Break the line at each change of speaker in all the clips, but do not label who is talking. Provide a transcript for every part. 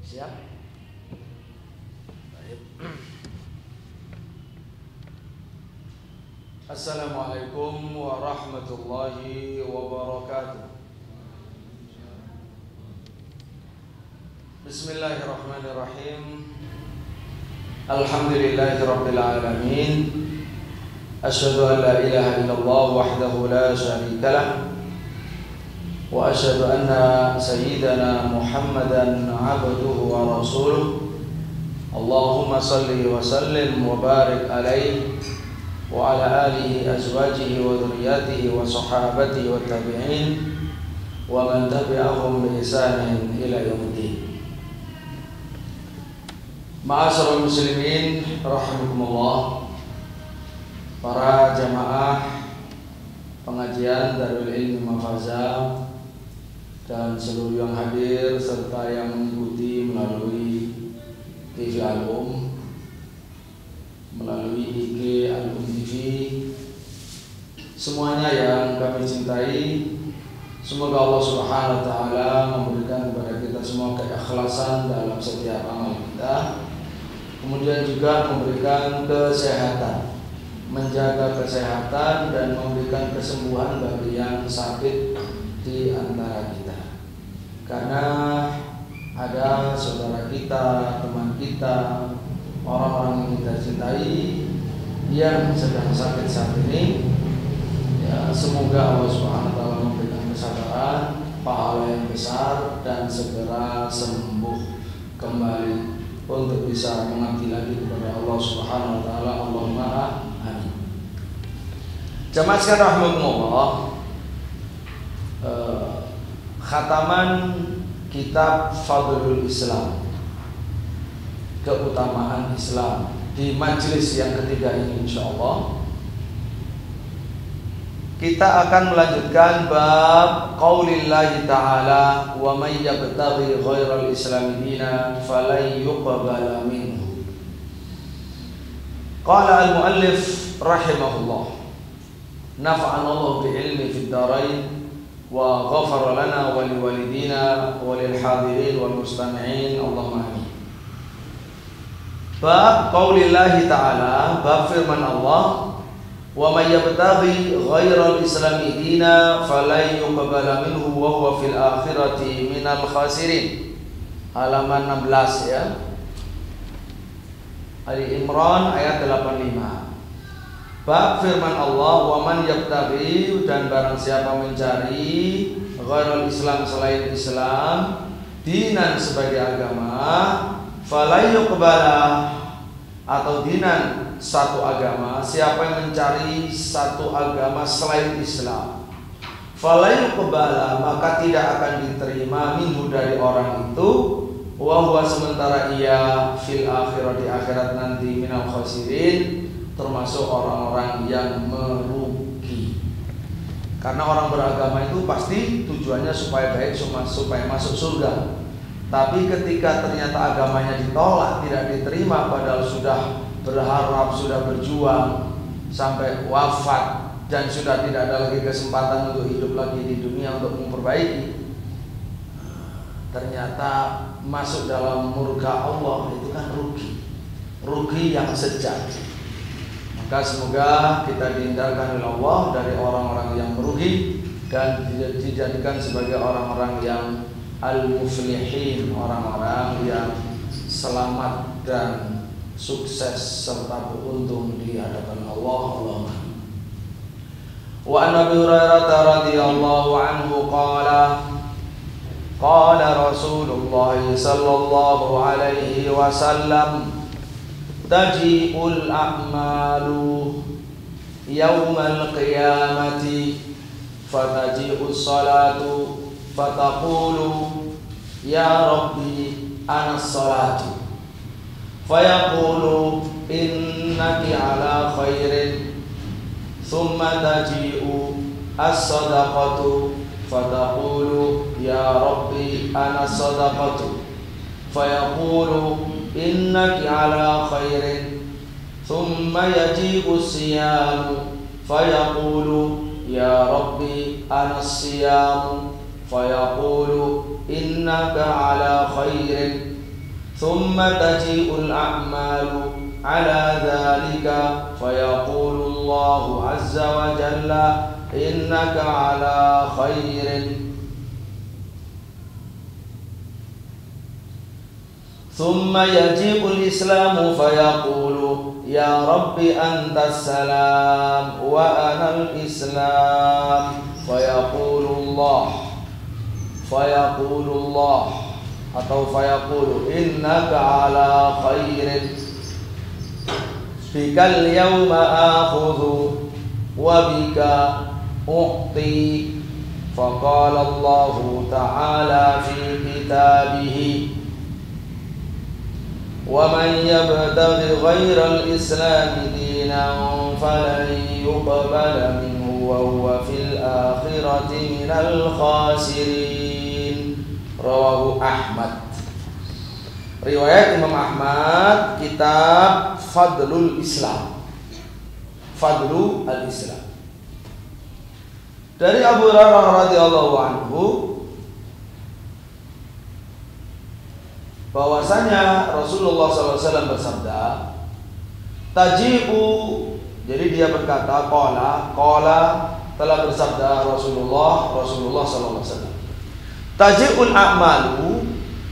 Siap? Baik. Assalamualaikum warahmatullahi wabarakatuh. Bismillahirrahmanirrahim. Alhamdulillahirabbil alamin. Asyhadu an la ilaha illallah wahdahu la syarika lah. Wa asyhadu anna sayyidana Muhammadan abduhu wa rasuluh. Allahumma salli wa sallim wa barik alaihi wa ala alihi azwajihi wa dhurriyyatihi wa sahabatihi wa tabi'in wa man tabi'ahum bi ihsanin ila yaumiddin. Ma'asyiral muslimin rahimakumullah, para jamaah pengajian Darul Ilmi Mafazah dan seluruh yang hadir serta yang mengikuti melalui TV Al-Um, melalui IG Al-Um TV, semuanya yang kami cintai, semoga Allah Subhanahu wa taala memberikan kepada kita semua keikhlasan dalam setiap amal kita, kemudian juga memberikan kesehatan, menjaga kesehatan dan memberikan kesembuhan bagi yang sakit di antara kita. Karena ada saudara kita, teman kita, orang-orang yang kita cintai yang sedang sakit saat ini, ya, semoga Allah Subhanahu wa taala memberikan kesabaran, pahala yang besar dan segera sembuh kembali untuk bisa mengabdi lagi kepada Allah Subhanahu wa taala. Allahumma amin. Jamaah sekalian rahimakumullah, khataman kitab Fadlul Islam, keutamaan Islam, di majelis yang ketiga ini insyaallah kita akan melanjutkan bab qaulillahi ta'ala wa may yabtaghi ghairal islami dinan falan yuqbala minhu. Qala al-muallif rahimahullah, nafa'ana Allah bi ilmi fid dharain wa ghafara lana wa liwalidina wa lil hadirin wal mustami'in, Allahumma amin. Bab qaulillahi ta'ala, bab firman Allah, wa may yabtaghi ghairal islami dina falan yuqbala minhu wa huwa fil akhirati minal khasirin. Halaman 16 ya. Ali Imran ayat 85. Bab firman Allah, wa man yabtaghi, dan barang siapa mencari ghairal Islam, selain Islam, dinan sebagai agama, falan yuqbala, atau dinan satu agama, siapa yang mencari satu agama selain Islam, falan yuqbala, maka tidak akan diterima minhu dari orang itu, wa huwa, sementara ia fil akhirati, di akhirat nanti, minal khasirin, termasuk orang-orang yang merugi. Karena orang beragama itu pasti tujuannya supaya baik, supaya masuk surga. Tapi ketika ternyata agamanya ditolak, tidak diterima, padahal sudah berharap, sudah berjuang sampai wafat dan sudah tidak ada lagi kesempatan untuk hidup lagi di dunia untuk memperbaiki, ternyata masuk dalam murka Allah, itu kan rugi yang sejati. Maka semoga kita dihindarkan oleh Allah dari orang-orang yang merugi dan dijadikan sebagai orang-orang yang al-muflihin, orang-orang yang selamat dan sukses serta beruntung di hadapan Allah. Allahumma. Wa an Abi Hurairah radhiyallahu anhu qala Rasulullah sallallahu alaihi wasallam, taji'ul a'malu yawmal qiyamati fataji'us salatu fataqulu ya Rabbi anas salatu fayaqulu innaki ala khairin thumma taji'u as-sadaqatu fataqulu ya Rabbi anas sadaqatu fayaqulu innaki ala khairin thumma yaji'u as-siyamu fayaqulu ya Rabbi anas siyamu fayaqulu innaka ala khairin thumma taji'ul a'malu ala dhalika fayaqulu Allahu azza wa jalla innaka ala khairin thumma yaji'ul islamu fayaqulu ya rabbi antas salam wa anal islam fayaqulu Allah atau fayaqulu innaka ala khairin bikal yawma akhudhu wa bika u'ti faqala Allah ta'ala fi kitabihi wa man yabtaghi ghayra al-islam dinan falan yuqbala minhu wa huwa fil akhirati minal khasirin. Rawahu Ahmad. Riwayat Imam Ahmad, kitab Fadlul Islam, Fadlu al-Islam. Dari Abu Hurairah radhiyallahu anhu bahwasanya Rasulullah SAW bersabda, taji'u, jadi dia berkata, qala telah bersabda Rasulullah SAW, taji'ul a'malu,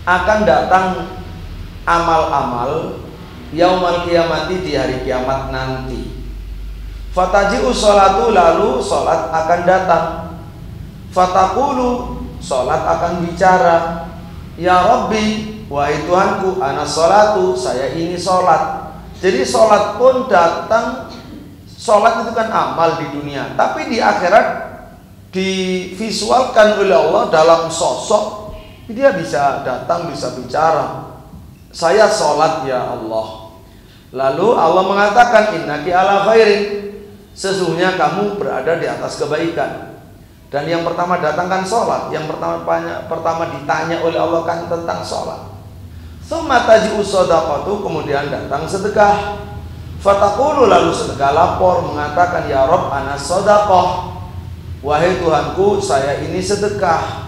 akan datang amal-amal yaumal qiyamati, di hari kiamat nanti. Fataji'u sholatu, lalu sholat akan datang. Fataqulu, sholat akan bicara, ya Rabbi, wahai Tuhanku, ana sholatu, saya ini sholat. Jadi sholat pun datang. Sholat itu kan amal di dunia, tapi di akhirat divisualkan oleh Allah dalam sosok. Dia bisa datang, bisa bicara, saya sholat ya Allah. Lalu Allah mengatakan, innaki ala khairin, sesungguhnya kamu berada di atas kebaikan. Dan yang pertama datangkan sholat. Yang pertama ditanya oleh Allah kan tentang sholat. Tsumma taji'u shadaqatu, kemudian datang sedekah. Fataqulu, lalu sedekah lapor mengatakan, ya Rabb ana shadaqah, wahai Tuhanku, saya ini sedekah.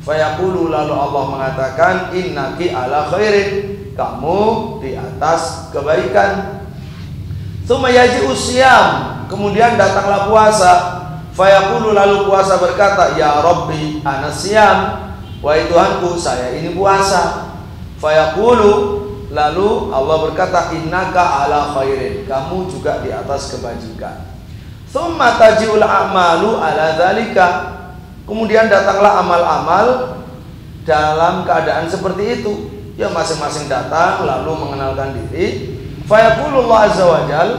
Fayaqulu, lalu Allah mengatakan, innaki ala khairin, kamu di atas kebaikan. Tsumma yaji'u siyam, kemudian datanglah puasa. Fayaqulu, lalu puasa berkata, ya Rabbi ana siyam, wahai Tuhanku, saya ini puasa. Fayaqulu, lalu Allah berkata, innaka ala khairin, kamu juga di atas kebajikan. Tsumma taji'ul a'malu ala dzalika, kemudian datanglah amal-amal dalam keadaan seperti itu. Ya masing-masing datang lalu mengenalkan diri. Fayaqulu Allah azza wajal,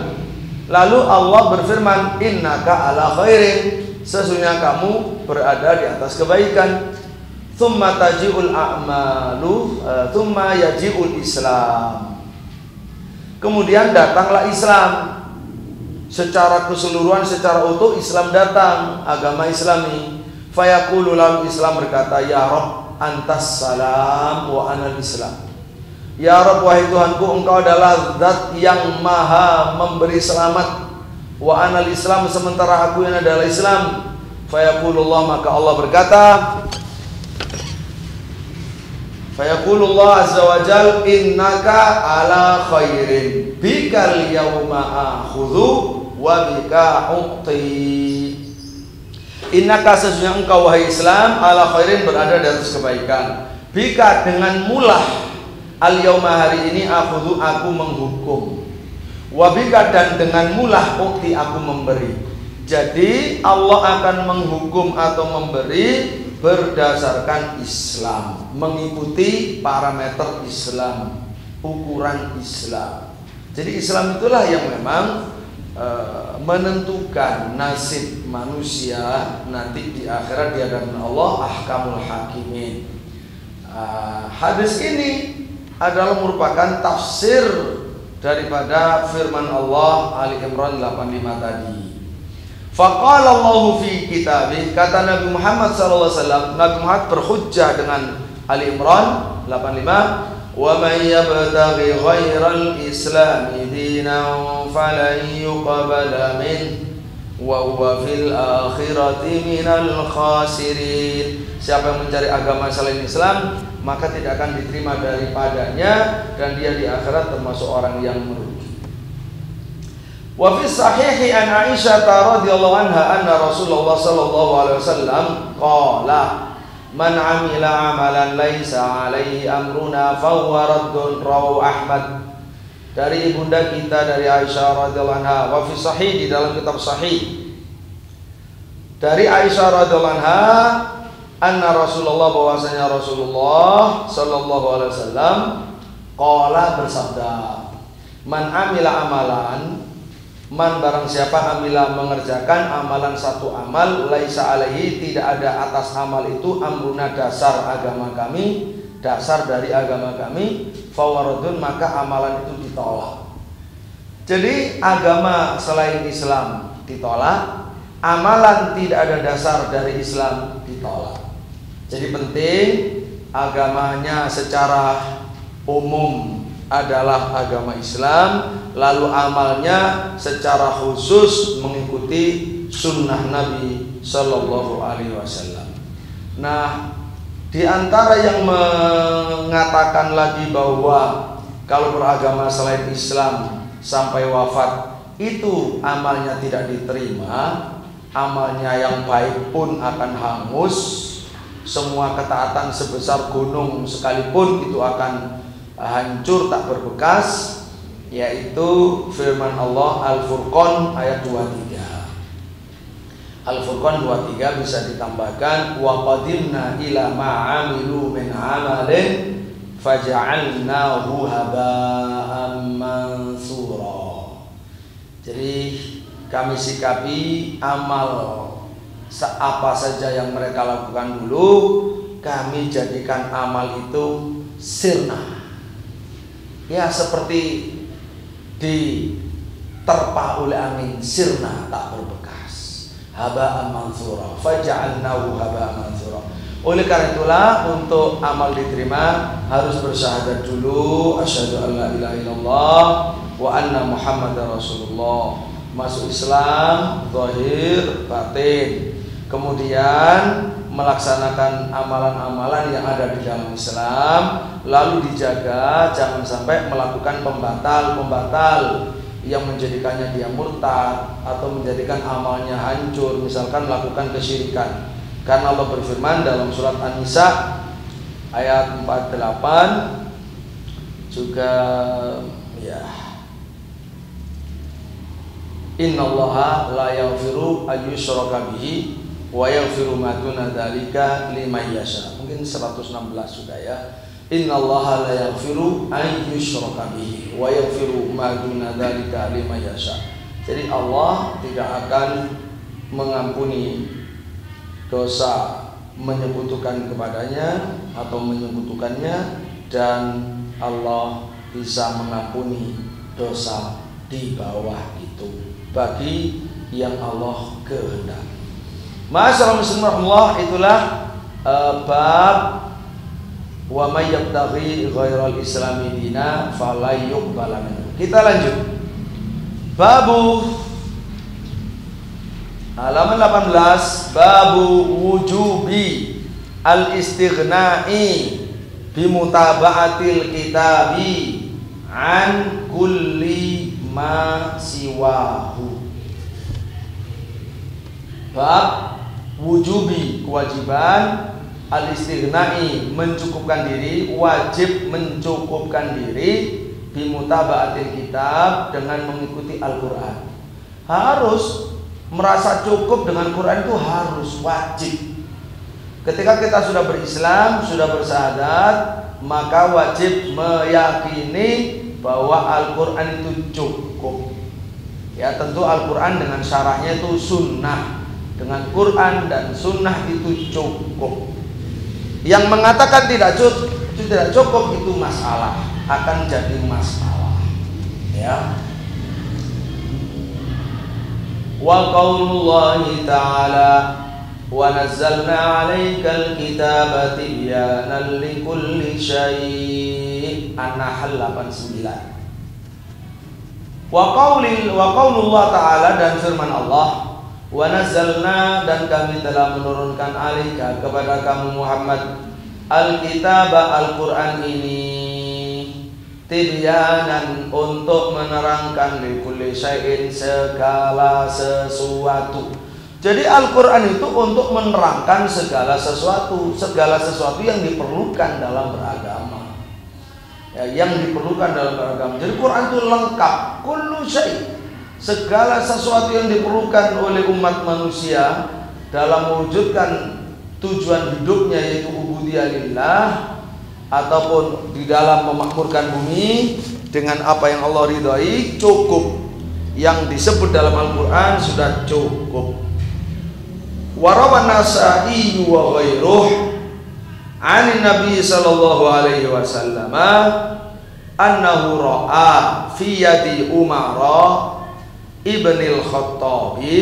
lalu Allah berfirman, innaka ala khairin, sesungguhnya kamu berada di atas kebaikan. Tsumma taji'ul a'malu, tsumma yaji'ul Islam, kemudian datanglah Islam secara keseluruhan, secara utuh Islam datang, agama Islami. Fayaqulu, lalu Islam berkata, ya Rabb antas salam wa anal Islam, ya Rabb, wahai Tuhanku, engkau adalah zat yang maha memberi selamat, wa anal Islam, sementara aku yang adalah Islam. Fayaqulullah, maka Allah berkata, fayaqulullah azza wa jal, innaka ala khairin bikal yawma akhudhu wa bika uqti. Innaka, sesungguhnya engkau wahai Islam, ala khairin, berada di atas kebaikan. Bika, dengan mulah, al yauma, hari ini, akhudhu, aku menghukum. Wa bika, dan dengan mulah, uqti, aku memberi. Jadi Allah akan menghukum atau memberi berdasarkan Islam, mengikuti parameter Islam, ukuran Islam. Jadi Islam itulah yang memang menentukan nasib manusia nanti di akhirat di hadapan Allah, ahkamul hakimin. Hadis ini adalah merupakan tafsir daripada firman Allah Ali Imran 85 tadi. Faqala Allahu fi kitabih, kata Nabi Muhammad SAW, Nabi Muhammad berhujjah dengan Ali Imran 85, wa man yabtaghi ghairal islami dinan falan yuqbala min, wa huwa fil akhirati minal khasirin. Siapa yang mencari agama selain Islam, maka tidak akan diterima daripadanya, dan dia di akhirat termasuk orang yang merugi. Wa fi sahihi an Aisyah radhiyallahu anha anna Rasulullah sallallahu alaihi wasallam qala man amila amalan laisa alaihi amruna fa huwa raddun, rawahu Ahmad. Dari ibunda kita, dari Aisyah radhiyallahu anha, wa fi sahih, di dalam kitab sahih dari Aisyah radhiyallahu anha, anna Rasulullah, bahwasanya Rasulullah sallallahu alaihi wasallam qala, bersabda, man amila amalan, man barang siapa amila mengerjakan amalan satu amal, laisa alaihi, tidak ada atas amal itu, amruna, dasar agama kami, dasar dari agama kami, fawaradun, maka amalan itu ditolak. Jadi agama selain Islam ditolak, amalan tidak ada dasar dari Islam ditolak. Jadi penting agamanya secara umum adalah agama Islam, lalu amalnya secara khusus mengikuti sunnah Nabi Sallallahu Alaihi Wasallam. Nah, di antara yang mengatakan lagi bahwa kalau beragama selain Islam sampai wafat itu amalnya tidak diterima, amalnya yang baik pun akan hangus, semua ketaatan sebesar gunung sekalipun itu akan hancur tak berbekas, yaitu firman Allah Al-Furqan ayat 23. Al-Furqan 23 bisa ditambahkan wa qadimna ila ma 'amilu min 'amalin faja'alnahu haba'an mansura. Jadi kami sikapi amal apa saja yang mereka lakukan dulu, kami jadikan amal itu sirna, ya seperti diterpa oleh angin, sirna tak berbekas, haba'an mansura, faja'alnahu haba'an mansura. Oleh karena itulah untuk amal diterima harus bersyahadat dulu, asyhadu an la ilaha illallah wa anna muhammadar rasulullah, masuk Islam zahir batin, kemudian melaksanakan amalan-amalan yang ada di dalam Islam, lalu dijaga jangan sampai melakukan pembatal-pembatal yang menjadikannya dia murtad atau menjadikan amalnya hancur, misalkan melakukan kesyirikan. Karena Allah berfirman dalam surat An-Nisa ayat 48 juga, ya, innallaha la yaghfiru ayyushraka bihi wa yaghfiru ma duna dzalika liman yasha. Mungkin 116 sudah ya. Innallaha la yaghfiru ayyushraka bihi wa yaghfiru ma duna dzalika liman yasha. Jadi Allah tidak akan mengampuni dosa menyekutukan kepadanya atau menyekutukannya, dan Allah bisa mengampuni dosa di bawah itu bagi yang Allah kehendaki. Masyaallah muslimin rahimahullah, itulah bab wa may yabtaghi ghairal islami dina fala yuqbala minhu. Kita lanjut. Babu halaman 18, babu wujubi al-istighna'i bimutaba'atil kitabi an kulli ma siwahu. Bab wujubi, kewajiban, al-istighna'i, mencukupkan diri, wajib mencukupkan diri, bimutaba'atil kitab, dengan mengikuti Al-Quran. Harus merasa cukup dengan Quran, itu harus wajib. Ketika kita sudah berislam, sudah bersyahadat, maka wajib meyakini bahwa Al-Quran itu cukup. Ya, tentu Al-Quran dengan syarahnya itu sunnah. Dengan Quran dan sunnah itu cukup. Yang mengatakan tidak cukup itu masalah, akan jadi masalah. Ya. Wa qaulullahi ta'ala wa nazzalna 'alaikal kitaba tibyanan likulli syai'. An-Nahl 89. Wa qaulullah ta'ala, dan firman Allah, Wa nazzalna, dan kami telah menurunkan alaika kepada kamu Muhammad al-kitaba, Al-Quran ini tibyanan, untuk menerangkan likulli syai'in, segala sesuatu. Jadi Al-Quran itu untuk menerangkan segala sesuatu yang diperlukan dalam beragama. Ya, yang diperlukan dalam beragama. Jadi Quran itu lengkap, kullu syai', segala sesuatu yang diperlukan oleh umat manusia dalam mewujudkan tujuan hidupnya, yaitu ubudiyah lillah, ataupun di dalam memakmurkan bumi dengan apa yang Allah ridhai, cukup. Yang disebut dalam Al-Quran sudah cukup. Warawan Nasa'i wa ghairuh anin Nabi sallallahu alaihi wasallam annahu ra'a fi yadi Umar ibnil Khattabi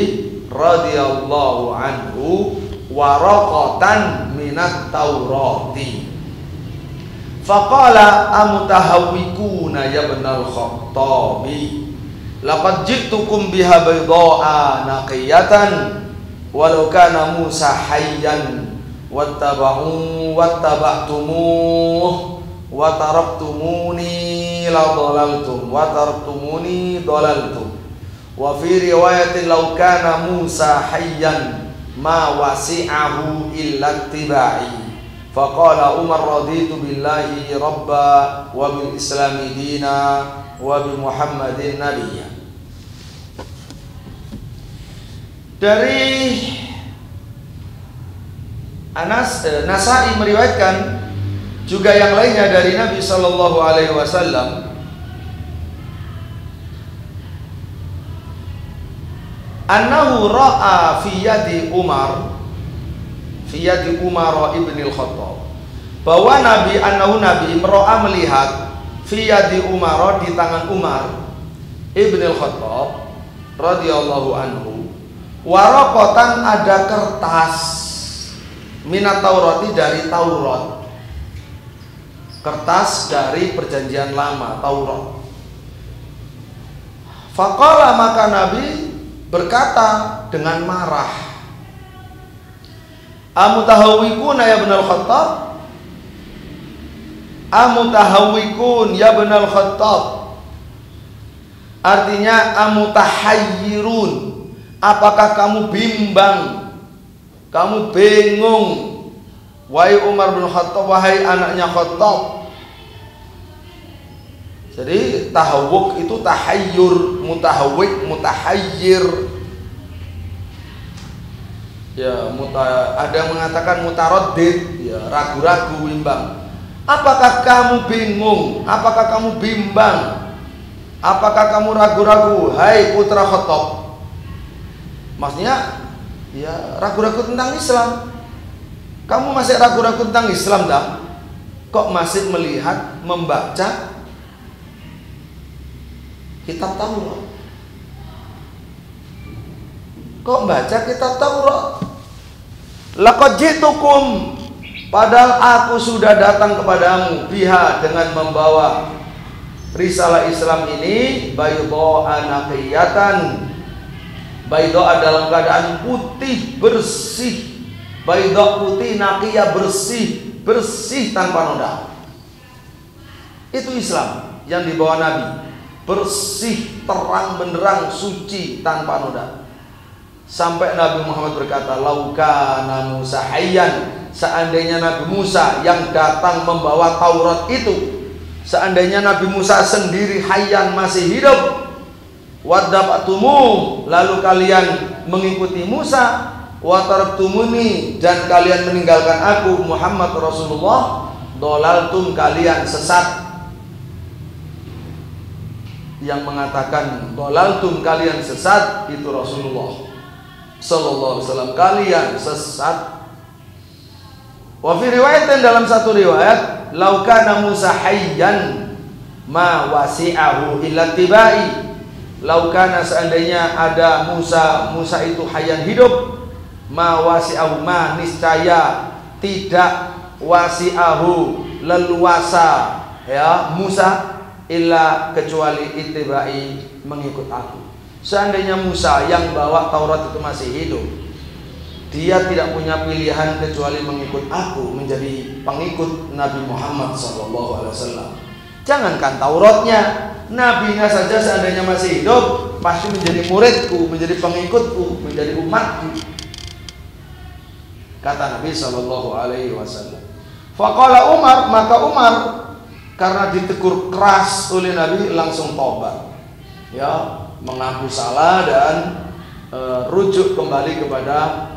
radhiyallahu anhu waraqatan minat Taurati. Faqala amutahawwikuna ya ibnal Khattabi laqad ji'tukum biha bayda'a naqiyatan walau kana Musa hayyan wattaba'tumuh wa taraktumuni la dhalaltum wa taraktumuni dhalaltum. Wa fi riwayatin law kana Musa hayyan ma wasi'ahu illa ittiba'i. Faqala Umar raditu billahi rabba wa bil islami dina wa bi Muhammadin nabiyya. Dari Nasa'i meriwayatkan juga yang lainnya dari Nabi sallallahu alaihi wasallam annahu ra'a fi yadi Umar ibnil Khattab, bahwa Nabi ra'a, melihat fi yadi Umar, di tangan Umar ibnil Khattab radhiyallahu anhu, waraqatan, ada kertas, minat Taurati, dari Taurat, kertas dari perjanjian lama, Taurat. Faqala, maka Nabi berkata dengan marah, amutahawwikun ya ibnal Khattab, amutahawwikun ya ibnal Khattab, artinya amutahayyirun, apakah kamu bimbang, kamu bingung, wahai Umar bin Khattab, wahai anaknya Khattab. Jadi tahawuk itu tahayyur, mutahawwik, mutahayyir. Ya, ada yang mengatakan mutaraddid, ya, ragu-ragu, bimbang. Apakah kamu bingung? Apakah kamu bimbang? Apakah kamu ragu-ragu, hai putra Khattab? Maksudnya, ya, ragu-ragu tentang Islam. Kamu masih ragu-ragu tentang Islam, dah? Kok masih melihat, membaca kitab Taurat? Kok baca kitab Taurat? Laqad ji'tukum, padahal aku sudah datang kepadamu, biha, dengan membawa risalah Islam ini, bayda'a naqiyatan, bayda' dalam keadaan putih, bersih, bayda' putih, naqiyah, bersih, bersih tanpa noda. Itu Islam yang dibawa Nabi, bersih, terang benderang, suci, tanpa noda. Sampai Nabi Muhammad berkata, laukana Musa hayyan, seandainya Nabi Musa yang datang membawa Taurat itu, seandainya Nabi Musa sendiri hayyan, masih hidup, wadabatumu, lalu kalian mengikuti Musa, watarabtumuni, dan kalian meninggalkan aku Muhammad Rasulullah, dolaltum, kalian sesat. Yang mengatakan dolaltum, kalian sesat, itu Rasulullah sallallahu alaihi wasallam, kalian sesat. Wa fi riwayatin, dalam satu riwayat, laukana Musa hayyan ma wasi'ahu illa tibai, laukana, seandainya ada Musa itu hayyan, hidup, ma wasi'ahu, ma, niscaya, tidak, wasi'ahu, leluasa, ya, Musa, illa, kecuali ittibai, mengikut aku. Seandainya Musa yang bawa Taurat itu masih hidup, dia tidak punya pilihan kecuali mengikut aku, menjadi pengikut Nabi Muhammad SAW. Jangankan Tauratnya, nabinya saja seandainya masih hidup pasti menjadi muridku, menjadi pengikutku, menjadi umatku, kata Nabi SAW. Faqala Umar, maka Umar karena ditegur keras oleh Nabi langsung tobat, ya, mengaku salah dan rujuk kembali kepada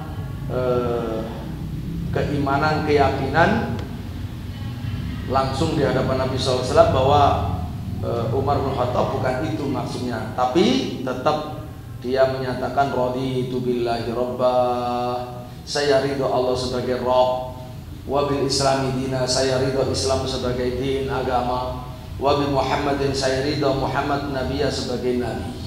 keimanan, keyakinan, langsung di hadapan Nabi SAW bahwa Umar bin Khattab bukan itu maksudnya, tapi tetap dia menyatakan raditu billahi rabbah, saya ridho Allah sebagai Rabb, wa bil islami dina, saya ridho Islam sebagai din, agama, wa bi Muhammadin, saya ridho Muhammad nabiya sebagai nabi.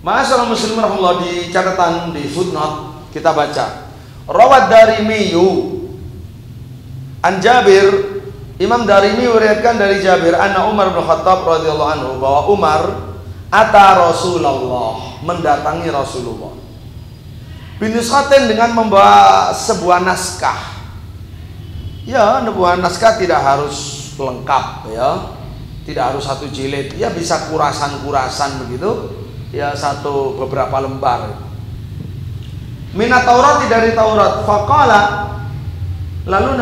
Ma'asyiral muslimin rahimahullah, di catatan di footnote kita baca rawat Darimiyu an Jabir, Imam Darimi meriwayatkan dari Jabir anna Umar bin Khattab radhiyallahu anhu, bahwa Umar ata Rasulullah, mendatangi Rasulullah, binuskatin, dengan membawa sebuah naskah. Ya, sebuah naskah tidak harus lengkap, ya, tidak harus satu jilid, ya bisa kurasan-kurasan begitu, ya, beberapa lembar. Minat Taurat, dari Taurat. Faqala, lalu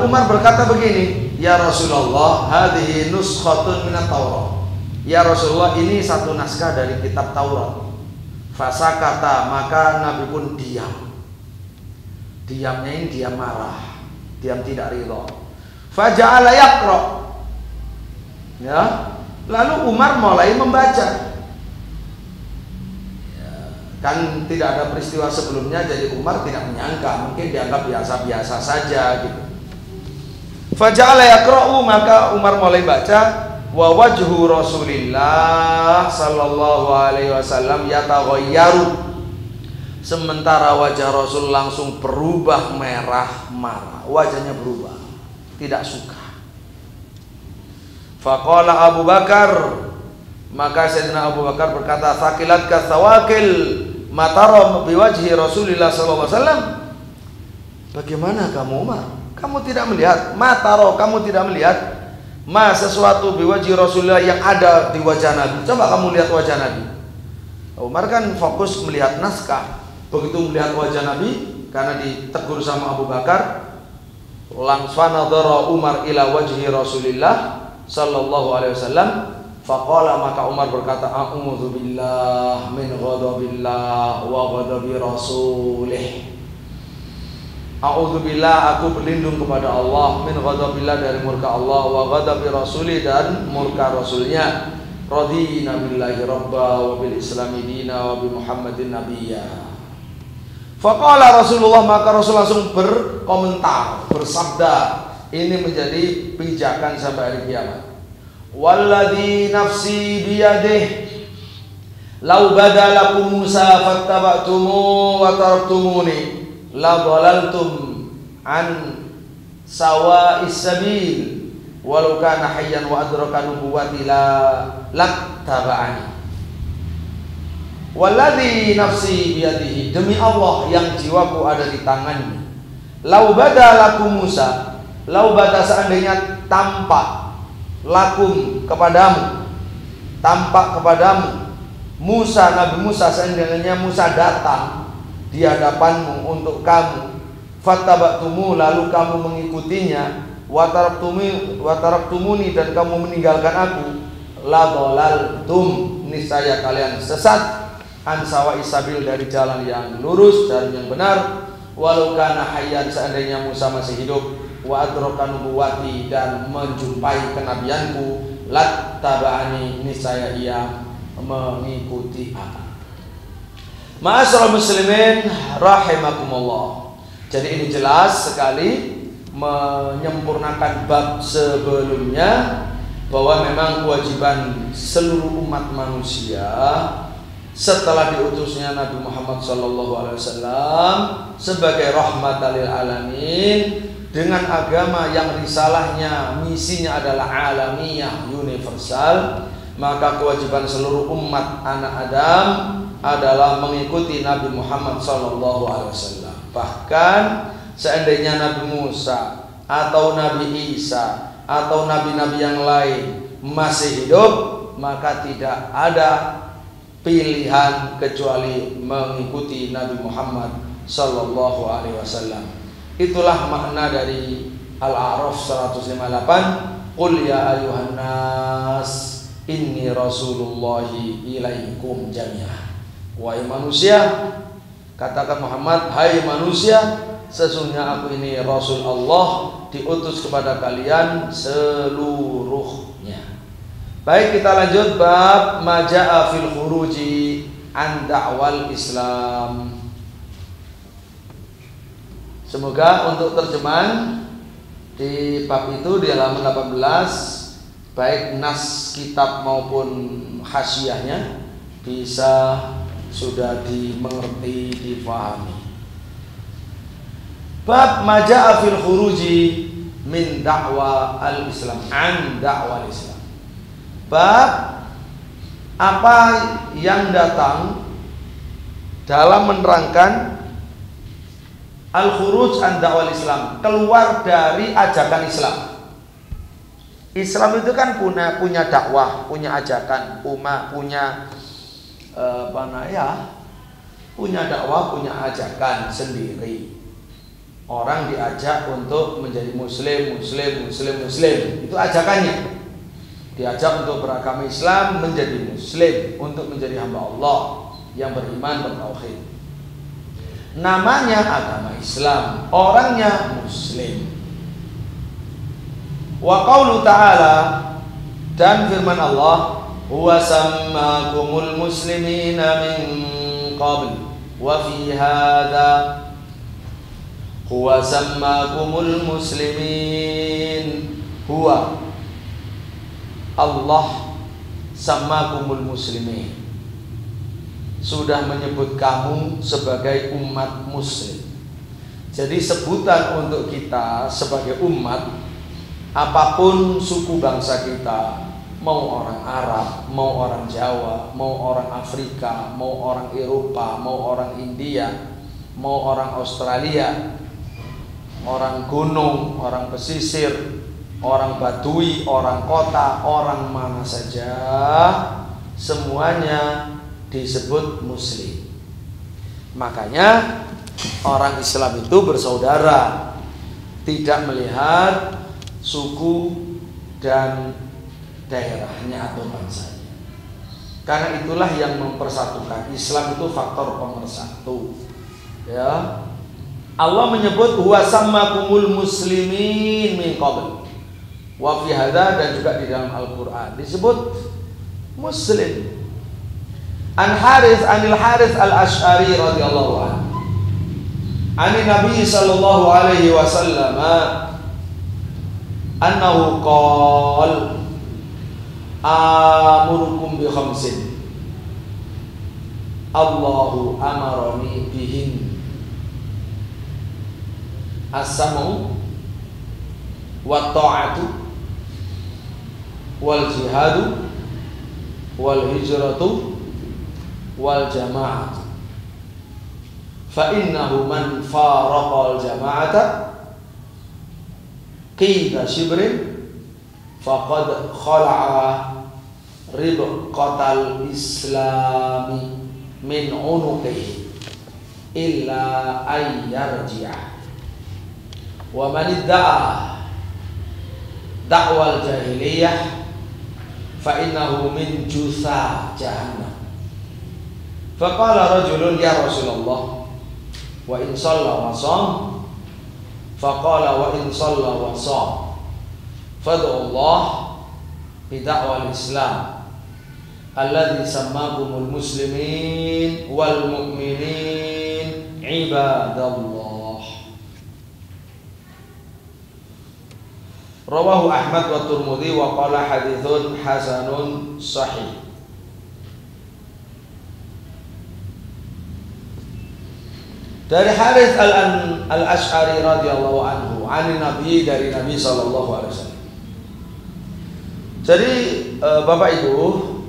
Umar berkata begini, ya Rasulullah, hadhihi nuskhatun minat Taurat. Ya Rasulullah, ini satu naskah dari kitab Taurat. Fasakata, maka Nabi pun diam. Diamnya ini diam marah, diam tidak ridho. Faja'ala yaqra, ya, lalu Umar mulai membaca. Kan tidak ada peristiwa sebelumnya, jadi Umar tidak menyangka, mungkin dianggap biasa-biasa saja gitu. Faja'ala yaqra'u, maka Umar mulai baca, wa wajhu Rasulillah sallallahu alaihi wasallam yataghayyaru, sementara wajah Rasul langsung berubah merah marah, wajahnya berubah, tidak suka. Faqala Abu Bakar, maka Sayyidina Abu Bakar berkata, sakilatka sawakil matara biwajhi Rasulillah sallallahu alaihi wasallam. Bagaimana kamu Umar? Kamu tidak melihat mataro, kamu tidak melihat sesuatu biwajhi Rasulillah yang ada di wajah Nabi. Coba kamu lihat wajah Nabi. Umar kan fokus melihat naskah. Begitu melihat wajah Nabi, karena ditegur sama Abu Bakar, langsung nadhara Umar ila wajhi Rasulillah sallallahu alaihi wasallam. Faqala, maka Umar berkata, a'udzu billah min ghadabillah wa ghadabi rasulih. A'udzu billah, aku berlindung kepada Allah, min ghadabillah, dari murka Allah, wa ghadabi rasulih, dan murka rasulnya. Radina billahi rabba wa bil islami dina wa bi Muhammadin nabiyya. Faqala Rasulullah, maka Rasul langsung berkomentar, bersabda, ini menjadi pijakan sampai hari kiamat. Walladzi nafsi biyadih, lau badalakum Musa fattaba'tumu wa taraktumuni la dhalaltum an sawa'is sabil walau kana hayyan wa adraka nubuwati la lattaba'ani. Walladzi nafsi biyadihi, demi Allah yang jiwaku ada di tangannya. Lau badalakum Musa, lau bada, seandainya tampak, lakum, kepadamu, tampak kepadamu, Musa, Nabi Musa, seandainya Musa datang di hadapanmu untuk kamu, fattaba'tumu, lalu kamu mengikutinya, wataraktumuni, dan kamu meninggalkan aku, la dhalaltum, niscaya kalian sesat, an sawa'is sabil, dari jalan yang lurus dan yang benar, walau kana hayyan, seandainya Musa masih hidup, wa adraka nubuwati, dan menjumpai kenabianku, lattaba'ani, niscaya ia mengikuti aku. Ma'asyiral muslimin rahimakumullah. Jadi ini jelas sekali menyempurnakan bab sebelumnya, bahwa memang kewajiban seluruh umat manusia setelah diutusnya Nabi Muhammad SAW sebagai rahmatan lil alamin, dengan agama yang risalahnya, misinya adalah alamiyah, universal, maka kewajiban seluruh umat anak Adam adalah mengikuti Nabi Muhammad SAW. Bahkan seandainya Nabi Musa atau Nabi Isa atau nabi-nabi yang lain masih hidup, maka tidak ada pilihan kecuali mengikuti Nabi Muhammad SAW. Itulah makna dari Al-A'raf 158. Qul ya ayuhan nas inni rasulullahi ilaikum jami'ah. Wahai manusia, katakan Muhammad, hai manusia, sesungguhnya aku ini Rasul Allah, diutus kepada kalian seluruhnya. Baik, kita lanjut bab maja'a fil khuruji an da'wal Islam. Semoga untuk terjemahan di bab itu di halaman 18, baik nas kitab maupun hasyiahnya bisa sudah dimengerti, difahami. Bab maja'a fil khuruji min da'wa al-Islam, an da'wa al-Islam. Bab apa yang datang dalam menerangkan al-khuruj an da'wa al-Islam, keluar dari ajakan Islam. Islam itu kan punya dakwah, punya ajakan, punya punya dakwah, punya ajakan sendiri. Orang diajak untuk menjadi muslim. Itu ajakannya. Diajak untuk beragama Islam, menjadi muslim, untuk menjadi hamba Allah yang beriman, bertauhid. Namanya agama Islam, orangnya muslim. Wa qaulu ta'ala, dan firman Allah, huwa sammakumul muslimina min qabl wa fi hadha, huwa sammakumul muslimin, huwa Allah sammakumul muslimin, sudah menyebut kamu sebagai umat muslim. Jadi sebutan untuk kita sebagai umat, apapun suku bangsa kita, mau orang Arab, mau orang Jawa, mau orang Afrika, mau orang Eropa, mau orang India, mau orang Australia, orang gunung, orang pesisir, orang Badui, orang kota, orang mana saja, semuanya disebut muslim. Makanya orang Islam itu bersaudara, tidak melihat suku dan daerahnya atau bangsanya. Karena itulah yang mempersatukan. Islam itu faktor pemersatu. Ya. Allah menyebut huwa sammakumul muslimin min qabl. Wa fi hadza, dan juga di dalam Al-Qur'an disebut muslim. Anil Harits Al-Asy'ari radhiyallahu anhu. Ani Nabi sallallahu alaihi wasallam annahu qala amurukum bi khamsin Allahu amarani bihin as-samu wa ta'atu wal jihadu wal hijratu wal jama'atu fa innahu man faraqal jama'ata qida shibrin faqad khala'a ribqatal islami min unuqihi illa ayyarji'a wa man idda'a da'wal jahiliyah fa innahu min jutha jahannam. Faqala rajulun ya Rasulullah wa in shalla wa sham, faqala wa in shalla wa sham fad'u Allah bida'wal Islam alladzi sammakumul muslimin wal mu'minin ibadallah. Rawahu Ahmad wa Tirmidzi wa qala haditsun hasanun sahih. Dari Harits Al-Asy'ari radhiyallahu anhu, ani Nabi, dari Nabi sallallahu alaihi wasallam. Jadi Bapak Ibu,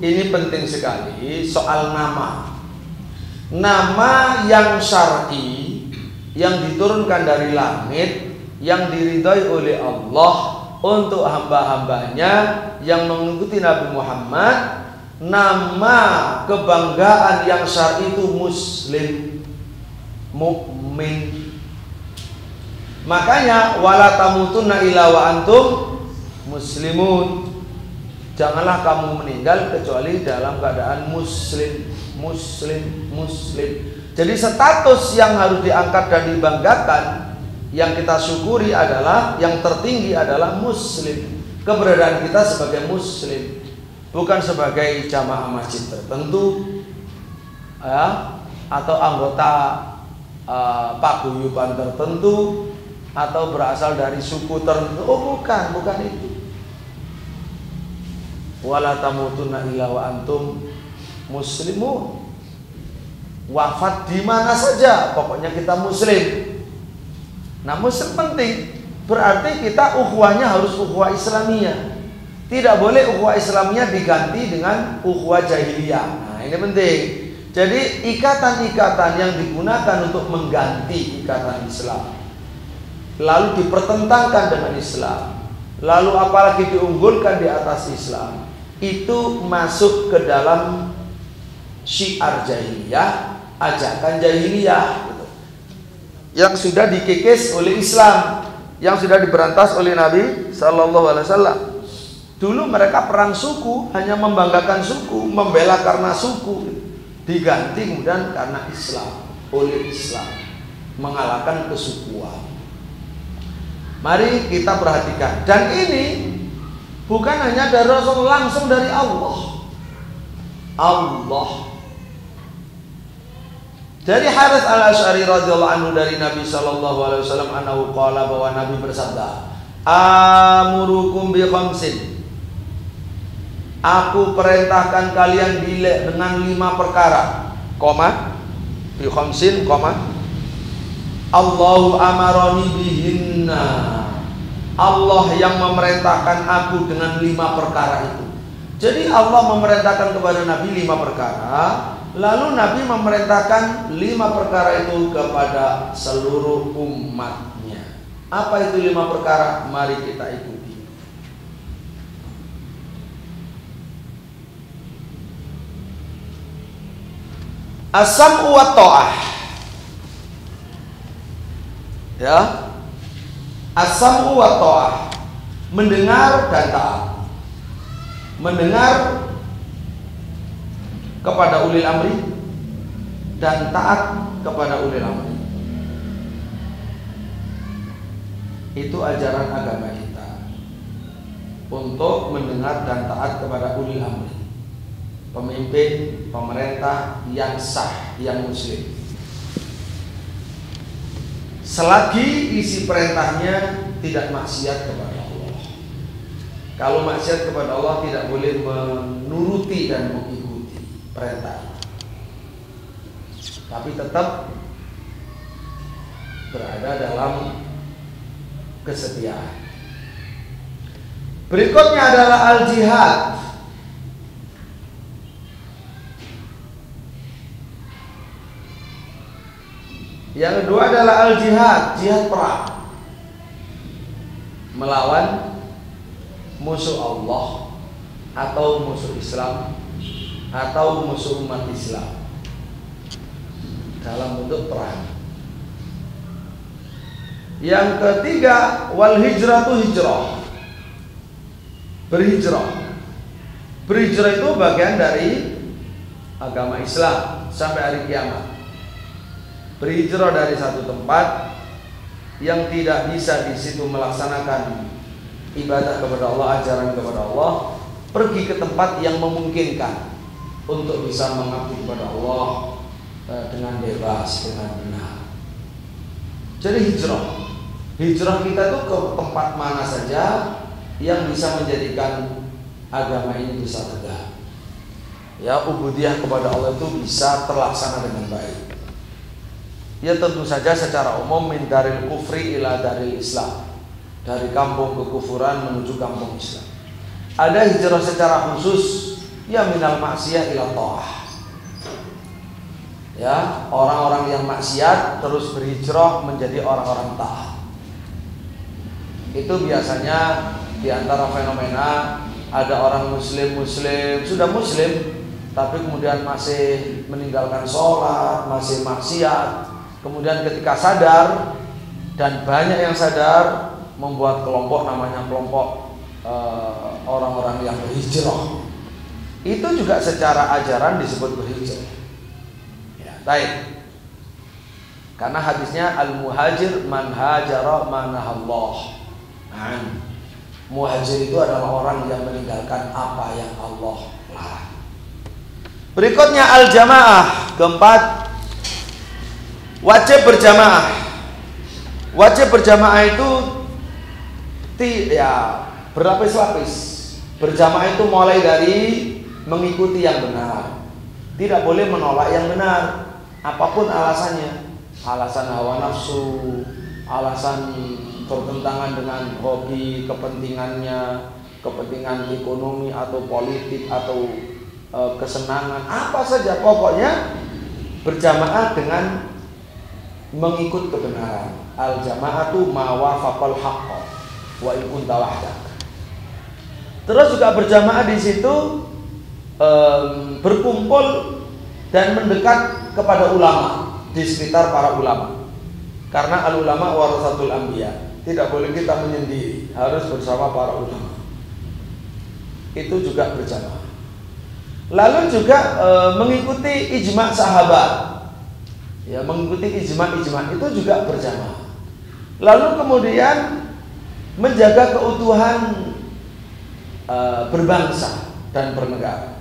ini penting sekali soal nama. Nama yang syar'i, yang diturunkan dari langit, yang diridhai oleh Allah untuk hamba-hambanya yang mengikuti Nabi Muhammad. Nama kebanggaan yang syar'i itu Muslim, mukmin. Makanya wala tamutunna illa wa antum muslimun. Janganlah kamu meninggal kecuali dalam keadaan muslim. Jadi status yang harus diangkat dan dibanggakan, yang kita syukuri adalah, yang tertinggi adalah muslim. Keberadaan kita sebagai muslim, bukan sebagai jamaah masjid tertentu ya, atau anggota paguyuban tertentu, atau berasal dari suku tertentu. Oh bukan itu. Wala tamutunna illa wa antum muslimun. Wafat di mana saja, pokoknya kita muslim. Nah, muslim penting, berarti kita ukhuwahnya harus ukhuwah Islamiyah. Tidak boleh ukhuwah Islamiyah diganti dengan ukhuwah jahiliyah. Nah, ini penting. Jadi ikatan-ikatan yang digunakan untuk mengganti ikatan Islam, lalu dipertentangkan dengan Islam, lalu apalagi diunggulkan di atas Islam, itu masuk ke dalam syiar jahiliyah, ajakan jahiliyah gitu, yang sudah dikikis oleh Islam, yang sudah diberantas oleh Nabi Sallallahu Alaihi Wasallam. Dulu mereka perang suku, hanya membanggakan suku, membela karena suku, diganti kemudian karena Islam, oleh Islam, mengalahkan kesukuan. Mari kita perhatikan, dan ini bukan hanya dari Rasul, langsung dari Allah. Dari Harits Al-Asy'ari radhiyallahu anhu dari Nabi sallallahu alaihi wasallam annahu qala, bahwa Nabi bersabda, amurukum bi khamsin, aku perintahkan kalian dengan 5 perkara, bi khamsin, Allahu amaroni bihinna, Allah yang memerintahkan aku dengan 5 perkara itu. Jadi Allah memerintahkan kepada Nabi 5 perkara, lalu Nabi memerintahkan 5 perkara itu kepada seluruh umatnya. Apa itu 5 perkara? Mari kita ikuti. As-sam'u wa ta'ah. Ya. As-sam'u wa ta'ah, mendengar dan taat. Mendengar kepada ulil amri dan taat kepada ulil amri. Itu ajaran agama kita, untuk mendengar dan taat kepada ulil amri, pemimpin, pemerintah yang sah, yang muslim, selagi isi perintahnya tidak maksiat kepada Allah. Kalau maksiat kepada Allah, tidak boleh menuruti dan mengikuti perintah, tapi tetap berada dalam kesetiaan. Berikutnya adalah al-jihad. Yang kedua adalah al-jihad, jihad perang, melawan musuh Allah atau musuh Islam atau musuh umat Islam dalam bentuk perang. Yang ketiga, wal hijratu hijrah, berhijrah. Berhijrah itu bagian dari agama Islam sampai hari kiamat. Berhijrah dari satu tempat yang tidak bisa di situ melaksanakan ibadah kepada Allah, ajaran kepada Allah, pergi ke tempat yang memungkinkan untuk bisa mengabdi kepada Allah dengan bebas, dengan benar. Jadi hijrah kita itu ke tempat mana saja yang bisa menjadikan agama ini bisa tegak. Ya, ubudiyah kepada Allah itu bisa terlaksana dengan baik. Ya, tentu saja secara umum min daril kufri ila daril Islam, dari kampung kekufuran menuju kampung Islam. Ada hijrah secara khusus, ya minal maksiyah ila ta'ah. Ya, orang-orang yang maksiat terus berhijrah menjadi orang-orang taat. Itu biasanya di antara fenomena ada orang muslim sudah muslim tapi kemudian masih meninggalkan sholat, masih maksiat. Kemudian ketika sadar, dan banyak yang sadar, membuat kelompok namanya kelompok orang-orang yang berhijrah. Itu juga secara ajaran disebut berhijrah. Baik. Karena hadisnya al-muhajir man hajara manahallah. Nah, muhajir itu adalah orang yang meninggalkan apa yang Allah larang. Berikutnya al-jamaah. Keempat, wajib berjamaah. Wajib berjamaah itu berlapis-lapis. Berjamaah itu mulai dari mengikuti yang benar. Tidak boleh menolak yang benar. Apapun alasannya, alasan hawa nafsu, alasan bertentangan dengan hobi, kepentingannya, kepentingan ekonomi atau politik atau kesenangan, apa saja, pokoknya berjamaah dengan mengikut kebenaran. Al jamaatu ma wafaqal haqq wa in kunta wahdak. Terus juga berjamaah di situ berkumpul dan mendekat kepada ulama, di sekitar para ulama. Karena al ulama warasatul anbiya. Tidak boleh kita menyendiri, harus bersama para ulama. Itu juga berjamaah. Lalu juga mengikuti ijma' sahabat. Ya, mengikuti ijma' itu juga berjamaah. Lalu kemudian menjaga keutuhan berbangsa dan bernegara.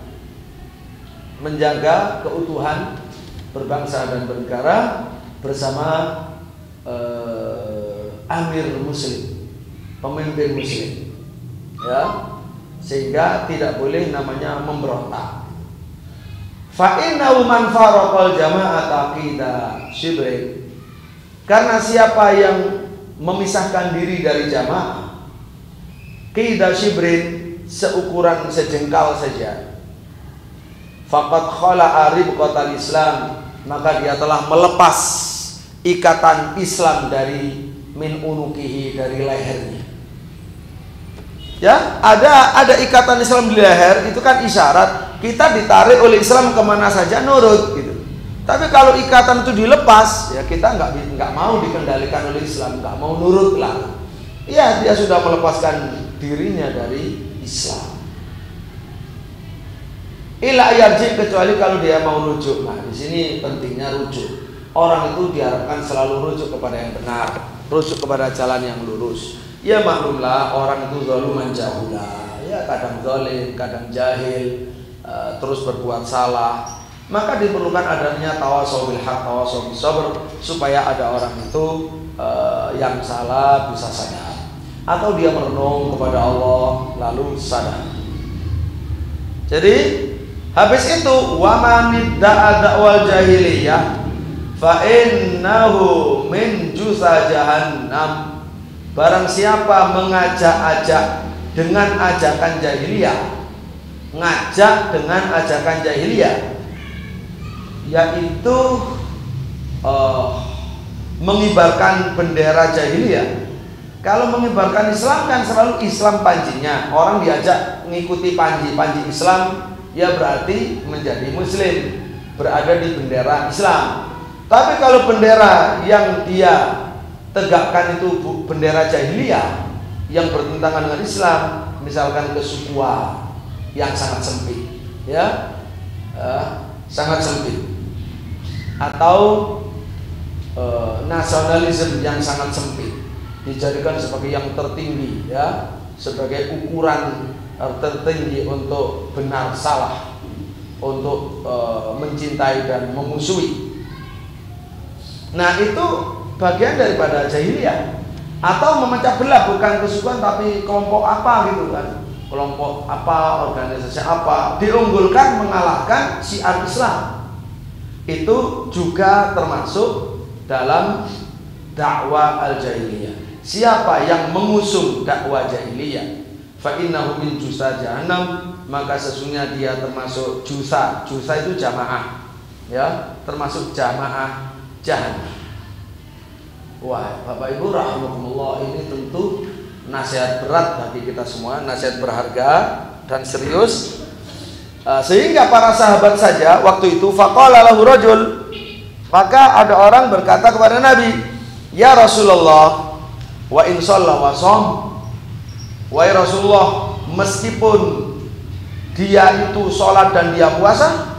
Menjaga keutuhan berbangsa dan bernegara bersama amir muslim, pemimpin muslim, ya, sehingga tidak boleh namanya memberontak. Fa innahu man faraqal jama'ata qida shibrin. Karena siapa yang memisahkan diri dari jamaah, qida shibrin, seukuran sejengkal saja, faqad khala'a ribqatal Islam, maka dia telah melepas ikatan Islam dari min unukihi, dari lehernya. Ya, ada ikatan Islam di leher, itu kan isyarat kita ditarik oleh Islam kemana saja nurut gitu. Tapi kalau ikatan itu dilepas, ya kita nggak mau dikendalikan oleh Islam, nggak mau nurut lah. Ya, dia sudah melepaskan dirinya dari Islam. Ila yarji, kecuali kalau dia mau rujuk. Nah, di sini pentingnya rujuk. Orang itu diharapkan selalu rujuk kepada yang benar, rujuk kepada jalan yang lurus. Ya maklumlah, orang itu zaluman jahula. Ya kadang zalim, kadang jahil, terus berbuat salah. Maka diperlukan adanya tawasau bil haq, tawasau bis sabr, supaya ada orang itu yang salah bisa sadar, atau dia merenung kepada Allah lalu sadar. Jadi habis itu wa man da'a da'wal jahiliyah fa innahu min jusa jahannam. Barang siapa mengajak-ajak dengan ajakan jahiliyah, ngajak dengan ajakan jahiliyah, yaitu mengibarkan bendera jahiliyah. Kalau mengibarkan Islam kan selalu Islam panjinya. Orang diajak mengikuti panji Islam, ya berarti menjadi muslim, berada di bendera Islam. Tapi kalau bendera yang dia tegakkan itu bendera jahiliyah yang bertentangan dengan Islam, misalkan kesukuan yang sangat sempit, ya, sangat sempit, atau nasionalisme yang sangat sempit, dijadikan sebagai yang tertinggi, ya, sebagai ukuran tertinggi untuk benar salah, untuk mencintai dan memusuhi. Nah, itu bagian daripada jahiliyah. Atau memecah belah, bukan kesukuan tapi kelompok apa gitu kan, kelompok apa, organisasi apa, diunggulkan mengalahkan syiar Islam. Itu juga termasuk dalam dakwah al-jahiliyah. Siapa yang mengusung dakwah jahiliyah, fa innahu min jusa jahannam, maka sesungguhnya dia termasuk jusa itu jamaah, ya, termasuk jamaah jahannam. Wah, Bapak Ibu rahimakumullah, ini tentu nasihat berat bagi kita semua, nasihat berharga dan serius. Sehingga para sahabat saja waktu itu, faqala lahu rajul, maka ada orang berkata kepada Nabi, ya Rasulullah, wa in shalla wa shom, wahai Rasulullah, meskipun dia itu sholat dan dia puasa,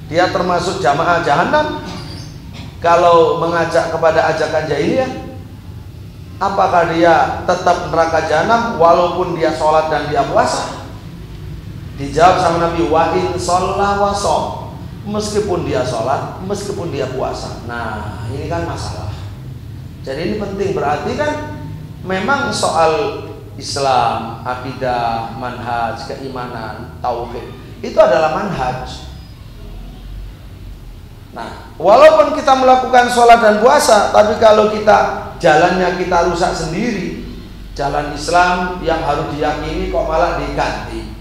dia termasuk jamaah jahannam kalau mengajak kepada ajakan jahiliyah. Apakah dia tetap neraka jahanam walaupun dia sholat dan dia puasa? Dijawab sama Nabi, wa in shalla wa shom, meskipun dia sholat, meskipun dia puasa. Nah, ini kan masalah. Jadi ini penting, berarti kan memang soal Islam, akidah, manhaj, keimanan, tauhid, itu adalah manhaj. Nah, walaupun kita melakukan sholat dan puasa, tapi kalau kita jalannya kita rusak sendiri, jalan Islam yang harus diyakini kok malah diganti,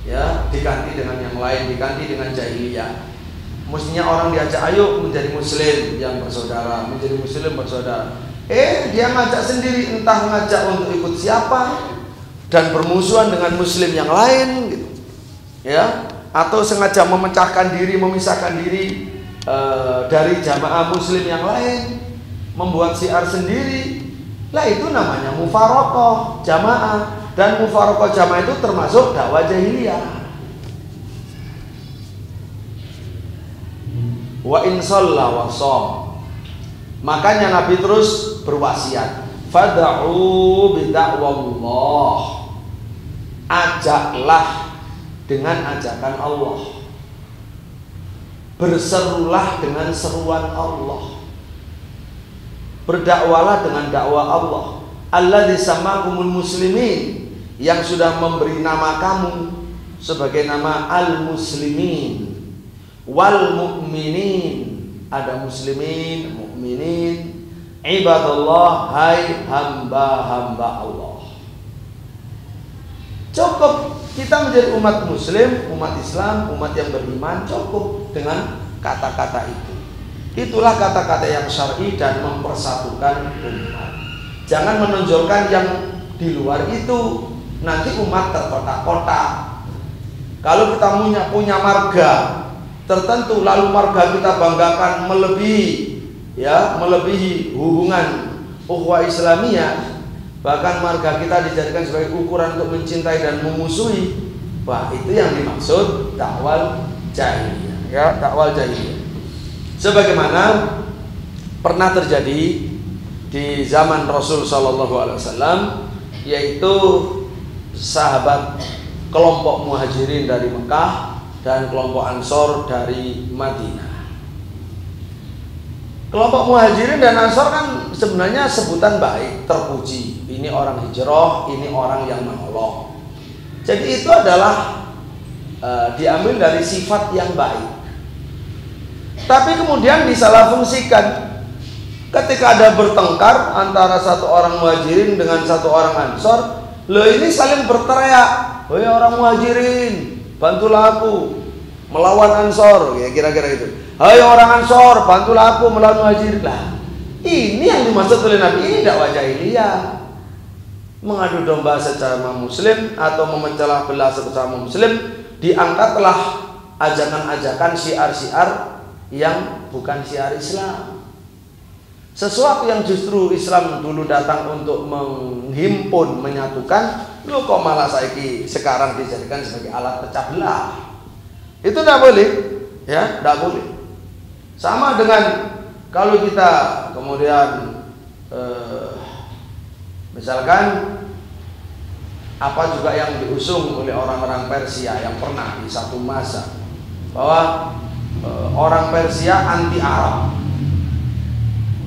ya, diganti dengan yang lain, diganti dengan jahiliyah. Mestinya orang diajak, ayo menjadi muslim yang bersaudara, menjadi muslim bersaudara. Dia ngajak sendiri, entah ngajak untuk ikut siapa dan bermusuhan dengan muslim yang lain, gitu, ya, atau sengaja memecahkan diri, memisahkan diri dari jamaah muslim yang lain, membuat syiar sendiri. Lah itu namanya mufaraqah jamaah, dan mufaraqah jamaah itu termasuk dakwah jahiliyah. Wa in shalla wa shom, makanya Nabi terus berwasiat, fad'u bid'awallah, ajaklah dengan ajakan Allah, berserulah dengan seruan Allah, berdakwalah dengan dakwah Allah, alladzi samakumul muslimin, yang sudah memberi nama kamu sebagai nama al-muslimin, wal mu'minin, ada muslimin, mukminin, ibadallah, hai hamba-hamba Allah. Cukup kita menjadi umat muslim, umat Islam, umat yang beriman, cukup dengan kata-kata itu. Itulah kata-kata yang syar'i dan mempersatukan umat. Jangan menonjolkan yang di luar itu, nanti umat terkotak-kotak. Kalau kita punya marga tertentu, lalu marga kita banggakan melebihi hubungan ukhuwah Islamiyah, bahkan marga kita dijadikan sebagai ukuran untuk mencintai dan memusuhi, wah, itu yang dimaksud dakwah jahiliyah, ya, dakwah jahiliyah. Sebagaimana pernah terjadi di zaman Rasul Shallallahu Alaihi Wasallam, yaitu sahabat kelompok muhajirin dari Mekah dan kelompok Ansor dari Madinah. Kelompok muhajirin dan Ansor kan sebenarnya sebutan baik, terpuji. Ini orang hijrah, ini orang yang menolong. Jadi itu adalah diambil dari sifat yang baik. Tapi kemudian disalahfungsikan. Ketika ada bertengkar antara satu orang muhajirin dengan satu orang Ansor, lo ini saling berteriak, "Woi orang muhajirin, bantulah aku melawan Ansor," ya kira-kira gitu. "Hai orang Ansor, bantulah aku melawan muhajirin." Lah, ini yang dimaksud oleh Nabi, ini dakwah jahiliyah. Mengadu domba sesama muslim atau memecah belah sesama muslim, diangkatlah ajakan-ajakan syiar-syiar yang bukan syiar Islam. Sesuatu yang justru Islam dulu datang untuk menghimpun, menyatukan, lu kok malah sekarang dijadikan sebagai alat pecah belah. Itu tidak boleh, ya, tidak boleh. Sama dengan kalau kita kemudian misalkan apa juga yang diusung oleh orang-orang Persia yang pernah di satu masa, bahwa orang Persia anti Arab.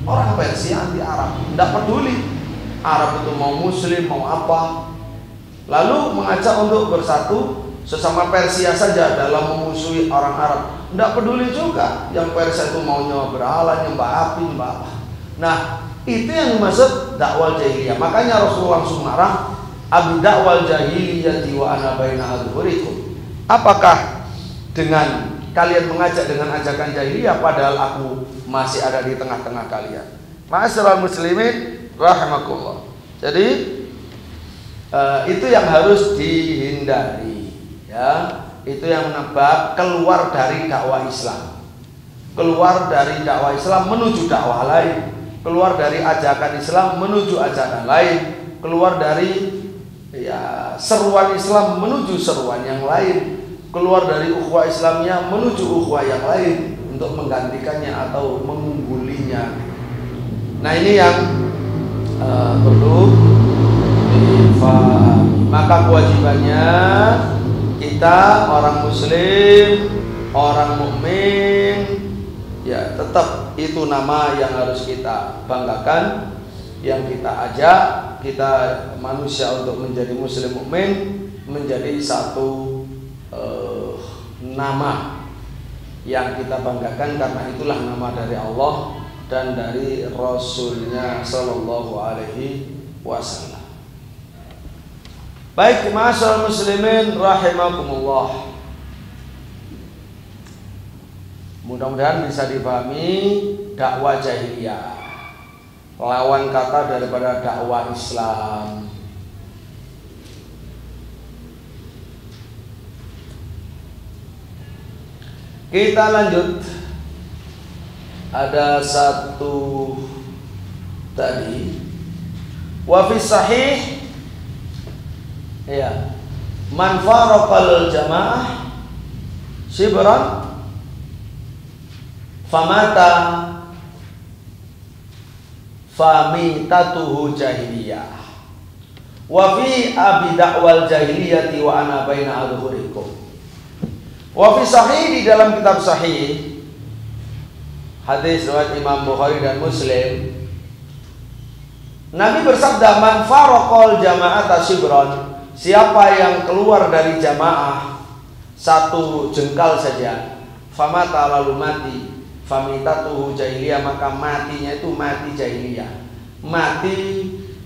Orang Persia anti Arab, tidak peduli Arab itu mau muslim mau apa, lalu mengajak untuk bersatu sesama Persia saja dalam memusuhi orang Arab. Tidak peduli juga yang Persia itu maunya berhala, nyembah api, nyembah apa. Nah, itu yang dimaksud dakwah jahiliyah. Makanya Rasulullah langsung marah, abidakwal jahiliyati wa ana baina adhurikum. Apakah dengan kalian mengajak dengan ajakan jahiliyah padahal aku masih ada di tengah-tengah kalian? Ma'asyiral muslimin rahimakumullah. Jadi itu yang harus dihindari, ya. Itu yang menebak keluar dari dakwah Islam, keluar dari dakwah Islam menuju dakwah lain, keluar dari ajakan Islam menuju ajakan lain, keluar dari seruan Islam menuju seruan yang lain, keluar dari ukhuwah Islamnya menuju ukhuwah yang lain untuk menggantikannya atau mengunggulinya. Nah, ini yang perlu difahami. Maka kewajibannya kita orang muslim, orang mukmin, ya tetap itu nama yang harus kita banggakan, yang kita ajak kita manusia untuk menjadi muslim mukmin, menjadi satu nama yang kita banggakan karena itulah nama dari Allah dan dari Rasulnya Sallallahu Alaihi Wasallam. Baik, ma'asyiral muslimin rahimakumullah. Mudah-mudahan bisa dipahami dakwah jahiliyah, lawan kata daripada dakwah Islam. Kita lanjut. Ada satu tadi wa fi sahih, ya, man faraqal jamaah shibran famata famitatuhu jahiliyah wa fi abi da'wal jahiliyati wa ana baina adhurikum. Wa fi sahih, di dalam kitab sahih hadis riwayat Imam Bukhari dan Muslim, Nabi bersabda, man faraqal jama'ata shibran, siapa yang keluar dari jamaah satu jengkal saja, famata, lalu mati, famitatuhu jahiliyah, maka matinya itu mati jahiliyah, mati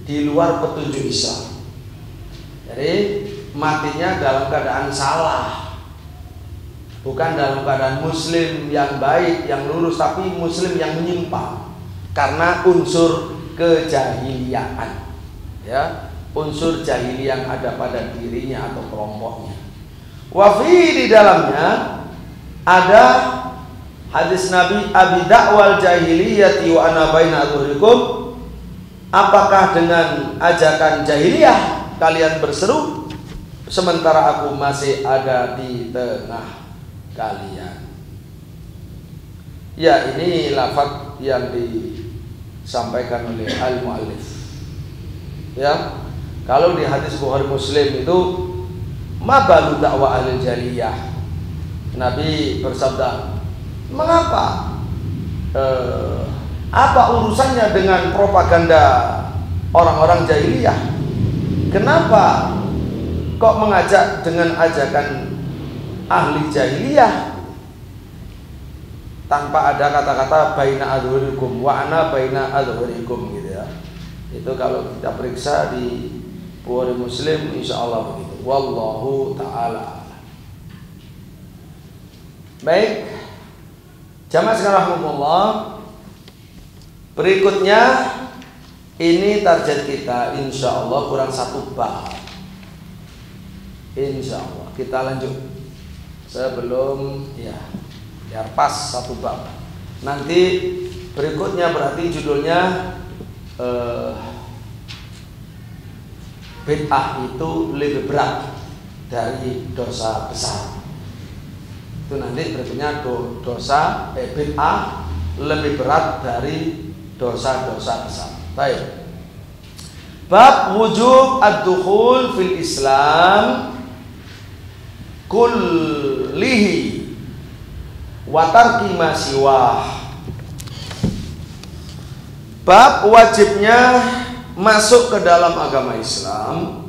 di luar petunjuk Islam. Jadi matinya dalam keadaan salah, bukan dalam keadaan muslim yang baik, yang lurus, tapi muslim yang menyimpang karena unsur kejahiliaan, ya, unsur jahiliyah yang ada pada dirinya atau kelompoknya. Wafi, di dalamnya ada hadis Nabi, abi da'wal jahiliyati wa ana baina adhurikum, apakah dengan ajakan jahiliyah kalian berseru sementara aku masih ada di tengah kalian. Ya, ini lafaz yang disampaikan oleh al-muallif. Ya, kalau di hadis Bukhari Muslim itu mabalu dakwah ahli jahiliyah, Nabi bersabda, mengapa apa urusannya dengan propaganda orang-orang jahiliyah? Kenapa kok mengajak dengan ajakan ahli jahiliyah tanpa ada kata-kata baina adhurikum wa ana baina adhurikum, gitu ya. Itu kalau kita periksa di Bukhari Muslim insyaallah begitu. Wallahu taala. Baik, jamaah sekalian rahimahullah, berikutnya ini target kita insyaallah kurang satu bab. Insyaallah kita lanjut. Sebelum biar pas satu bab. Nanti berikutnya berarti judulnya bid'ah itu lebih berat dari dosa besar. Itu nanti berikutnya dosa bid'ah lebih berat dari dosa-dosa besar. Baik. Bab wujub ad-dukhul fil Islam kullihi wa tarki ma siwah. Bab wajibnya masuk ke dalam agama Islam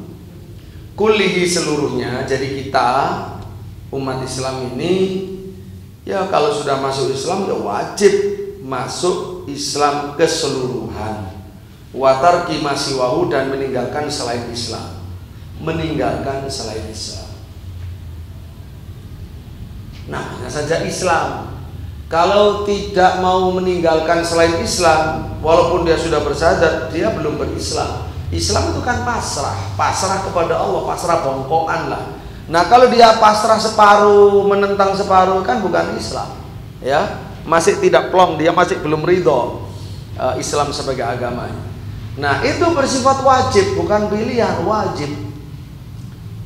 kullihi seluruhnya. Jadi kita umat Islam ini, ya kalau sudah masuk Islam ya wajib masuk Islam keseluruhan. Wa tarki ma siwahu, dan meninggalkan selain Islam. meninggalkan selain Islam. Namanya saja Islam. Kalau tidak mau meninggalkan selain Islam, walaupun dia sudah bersyahadat, dia belum berislam. Islam itu kan pasrah kepada Allah, pasrah bongkokan lah. Nah kalau dia pasrah separuh, menentang separuh, kan bukan Islam, ya, masih tidak plong, dia masih belum ridho Islam sebagai agamanya. Nah itu bersifat wajib, bukan pilihan, wajib.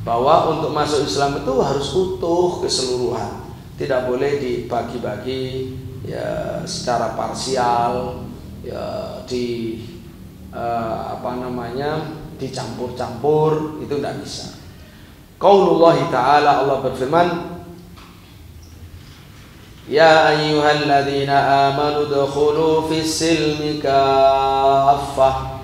Bahwa untuk masuk Islam itu harus utuh keseluruhan, tidak boleh dibagi-bagi ya secara parsial, ya dicampur-campur, itu tidak bisa. Qaulullah ta'ala, Allah berfirman, ya ayyuhalladzina amanu dukhulu fis silmi kaffah.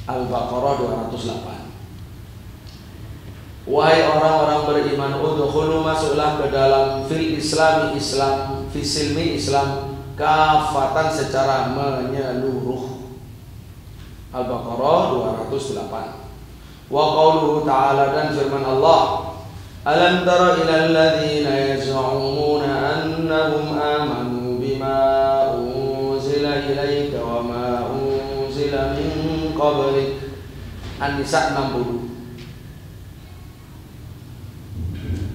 Al-Baqarah 208. Wahai orang-orang beriman, udkhulu, masuklah ke dalam fil islami, Islam, fis silmi, Islam, kafatan, secara menyeluruh. Al-Baqarah 208. Wa qauluhu ta'ala, dan firman Allah, alam tara ilal ladzina yaz'umuna annahum amanu bima unzila ilaika wa ma unzila min qablik. An-Nisa 60.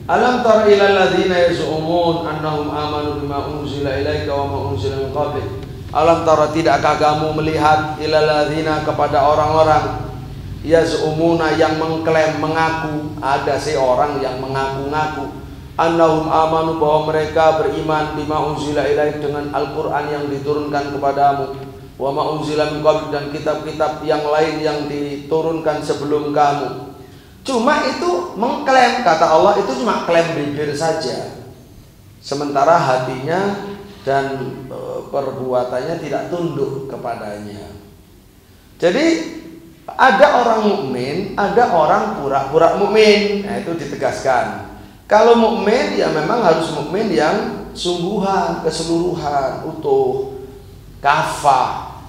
Alam tara ilal ladzina yaz'umun annahum amanu bima unzila ilaika wa ma unzila min qablik. Alam tara, tidakkah kamu melihat, ilal ladzina, kepada orang-orang, yaz'umuna, yang mengklaim, mengaku, ada sih orang yang mengaku-ngaku, annahum amanu, bahwa mereka beriman, bima unzila ilaik, dengan Al-Quran yang diturunkan kepadamu, wa ma unzila min qablik, dan kitab-kitab yang lain yang diturunkan sebelum kamu. Cuma itu mengklaim, kata Allah, itu cuma klaim bibir saja, sementara hatinya dan perbuatannya tidak tunduk kepadanya. Jadi ada orang mukmin, ada orang pura-pura mukmin. Nah, itu ditegaskan. Kalau mukmin ya memang harus mukmin yang sungguhan, keseluruhan, utuh, kafah.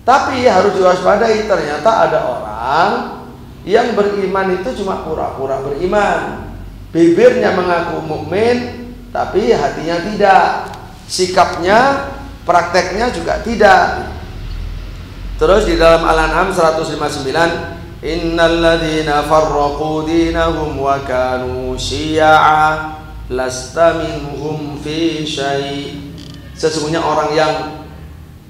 Tapi harus diwaspadai, ternyata ada orang yang beriman itu cuma pura-pura beriman. Bibirnya mengaku mukmin, tapi hatinya tidak. Sikapnya, prakteknya juga tidak. Terus di dalam Al-An'am 159, innal ladzina farraqu dinahum wa kanu syi'a lasta minhum fi syai'. Sesungguhnya orang yang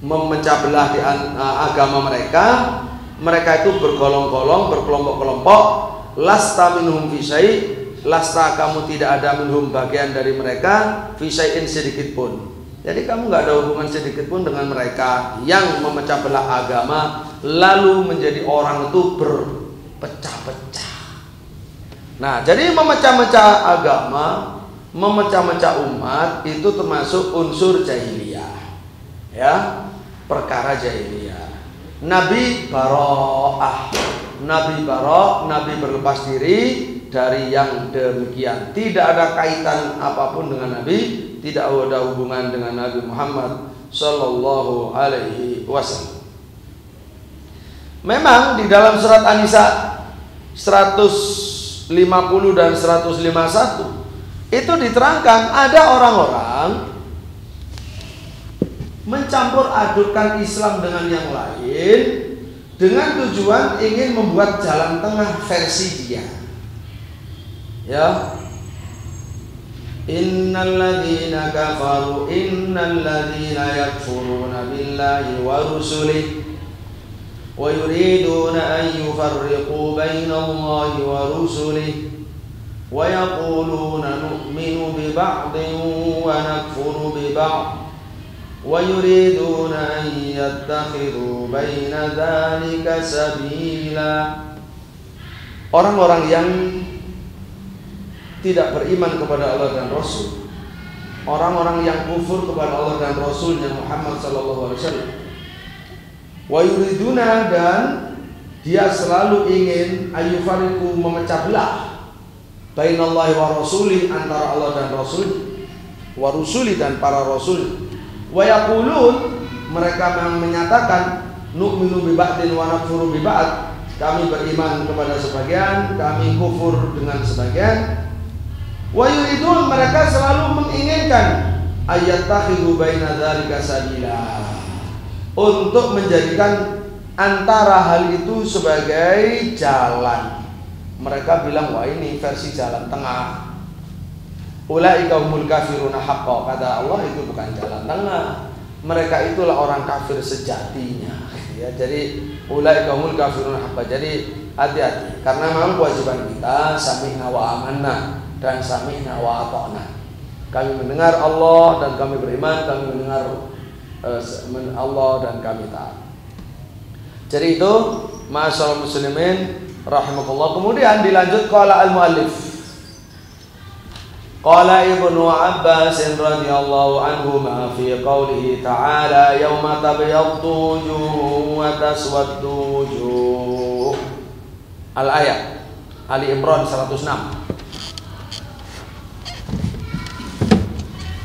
memecah belah di agama mereka itu bergolong-golong, berkelompok-kelompok, lasta minhum fi syai', lasta, kamu tidak ada, minhum, bagian dari mereka, fi syai'in, sedikit pun. Jadi kamu nggak ada hubungan sedikit pun dengan mereka yang memecah belah agama, lalu menjadi orang itu berpecah-pecah. Nah, jadi memecah-mecah agama, memecah-mecah umat itu termasuk unsur jahiliyah, ya, perkara jahiliyah. Nabi baro'ah, Nabi berlepas diri dari yang demikian. Tidak ada kaitan apapun dengan Nabi, tidak ada hubungan dengan Nabi Muhammad Sallallahu Alaihi Wasallam. Memang di dalam surat An-Nisa 150 dan 151 itu diterangkan ada orang-orang mencampur adukkan Islam dengan yang lain dengan tujuan ingin membuat jalan tengah versi dia. Ya, innal ladzina kafaru, innal ladzina yakfuruna billahi wa rusulihi wa yuriduna an yufarriqu bainallahi wa rusulihi wa yaquluna nu'minu bi ba'din wa nakfuru bi ba'd wa yuriduna an yattakhidhu baina dzalika sabila. Orang-orang yang tidak beriman kepada Allah dan Rasul, orang-orang yang kufur kepada Allah dan Rasulnya Muhammad sallallahu alaihi wasallam, wa yuriduna, dan dia selalu ingin ayyufariqu, memecah belah, bainallahi wa rasulih, antara Allah dan Rasul, wa rusuli, dan para rasul, wa yaqulun, mereka menyatakan nu'minu bi ba'din wa nakfuru bi ba'd, kami beriman kepada sebagian, kami kufur dengan sebagian. Wa yuridun, mereka selalu menginginkan ayat takhidu baina dzalika sabila, untuk menjadikan antara hal itu sebagai jalan. Mereka bilang, wah ini versi jalan tengah. Ulaika humul kafiruna haqqan, kata Allah, itu bukan jalan tengah. Mereka itulah orang kafir sejatinya. Ya, jadi ulaika humul kafiruna haqqan. Jadi hati-hati, karena memang kewajiban kita sami'na wa amanna dan sami'na wa ata'na. Kami mendengar Allah dan kami beriman, kami mendengar Allah dan kami taat. Jadi itu ma'asyiral muslimin rahimakumullah. Kemudian dilanjut, qala al-muallif, qala Ibnu Abbas radhiyallahu anhuma fi qoulihi ta'ala yauma tabyaddu wujuhun wa taswaddu wujuh. Al-ayat Ali Imran 106.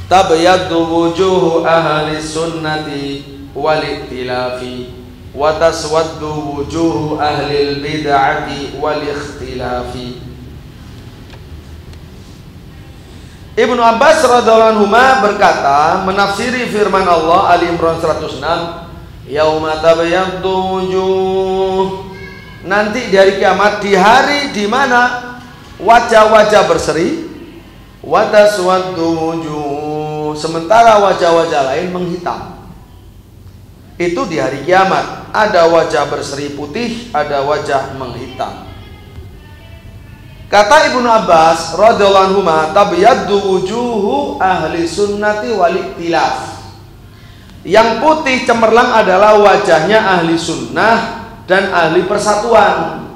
Tabyaddu wujuh ahli sunnati wal ikhtilafi wa taswaddu wujuh ahli bid'ati wal ikhtilafi. Ibnu Abbas radhiyallahu anhu berkata, menafsiri firman Allah Ali Imran 106, yauma tabyaddu wujuh, nanti di hari kiamat, di hari di mana wajah-wajah berseri, wa taswaddu wujuh, sementara wajah-wajah lain menghitam. Itu di hari kiamat, ada wajah berseri putih, ada wajah menghitam. Kata Ibnu Abbas radhiyallahu anhu, tabyaddu wujuhu ahli sunnati wal ikhtilaf. Yang putih cemerlang adalah wajahnya ahli sunnah dan ahli persatuan.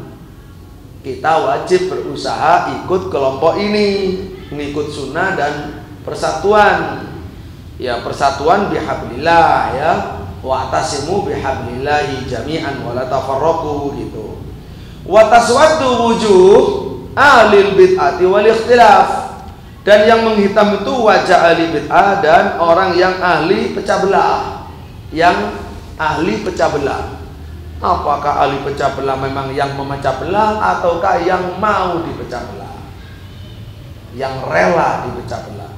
Kita wajib berusaha ikut kelompok ini, mengikut sunnah dan persatuan. Ya, persatuan bihablillah, ya. Wa'tasimu bihablillahi jami'an wa la tafarraqu, gitu. Wa taswaddu wujuh ahlil bid'ati wal ikhtilaf, dan yang menghitam itu wajah ahli bid'ah dan orang yang ahli pecah belah. Yang ahli pecah belah, apakah ahli pecah belah memang yang memecah belah ataukah yang mau dipecah belah, yang rela dipecah belah?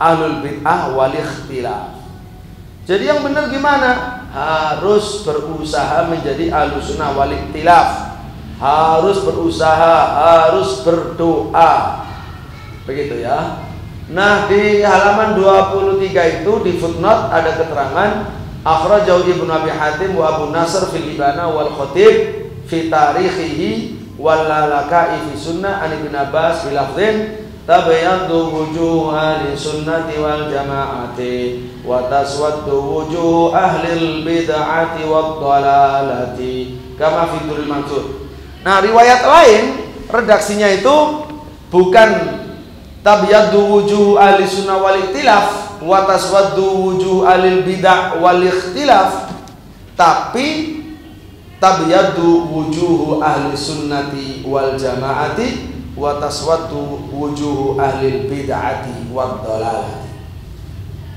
Ahlul bid'ah wal ikhtilaf. Jadi yang benar gimana? Harus berusaha menjadi ahlus sunnah wal ikhtilaf, harus berusaha, harus berdoa, begitu ya. Nah, di halaman 23 itu di footnote ada keterangan akhrajahu Ibnu Abi Hatim wa Abu Nasr fil Ibana wal Khatib fi tarikhihi wal Lalaka'i fi sunnah an Ibnu Abbas bil lafdhin tabyaddu wujuh ahli sunnati wal jama'ati wa taswaddu wujuh ahli bid'ati wad dhalalati kama fi Durrul Mansur. Nah, riwayat lain redaksinya itu bukan tabyaddu wujuh ahli sunnah wal ikhtilaf wa taswaddu wujuh ahli bid'ah wal ikhtilaf, tapi tabyaddu wujuh ahli sunnati wal jama'ati wa taswaddu wujuh ahli bid'ati wad dhalalati.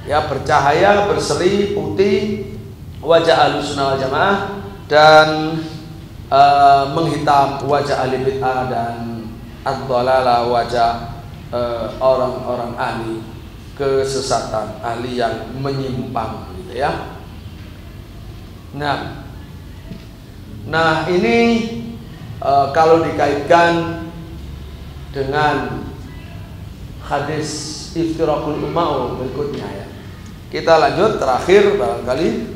Ya, bercahaya, berseri, putih wajah ahli sunnah wal jamaah dan menghitam wajah ahli bid'ah dan ad-dhalalah wajah orang-orang ahli kesesatan, ahli yang menyimpang, gitu ya. Nah ini kalau dikaitkan dengan hadis iftiraqul ummah berikutnya, ya. Kita lanjut terakhir barangkali.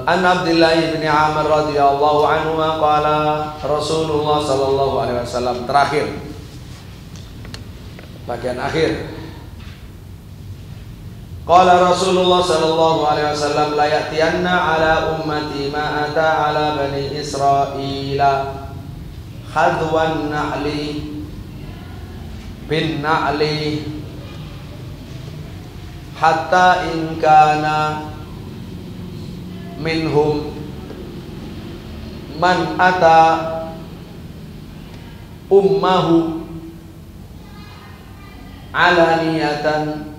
An Abdullah bin Amr radhiyallahu anhu qala Rasulullah sallallahu alaihi wasallam, terakhir bagian akhir. Qala Rasulullah sallallahu alaihi wasallam la ya'tiyanna ala ummati ma ata ala bani Israila hadwan na'li bin na'li hatta in kana minhum man ata ummahu alaniyatan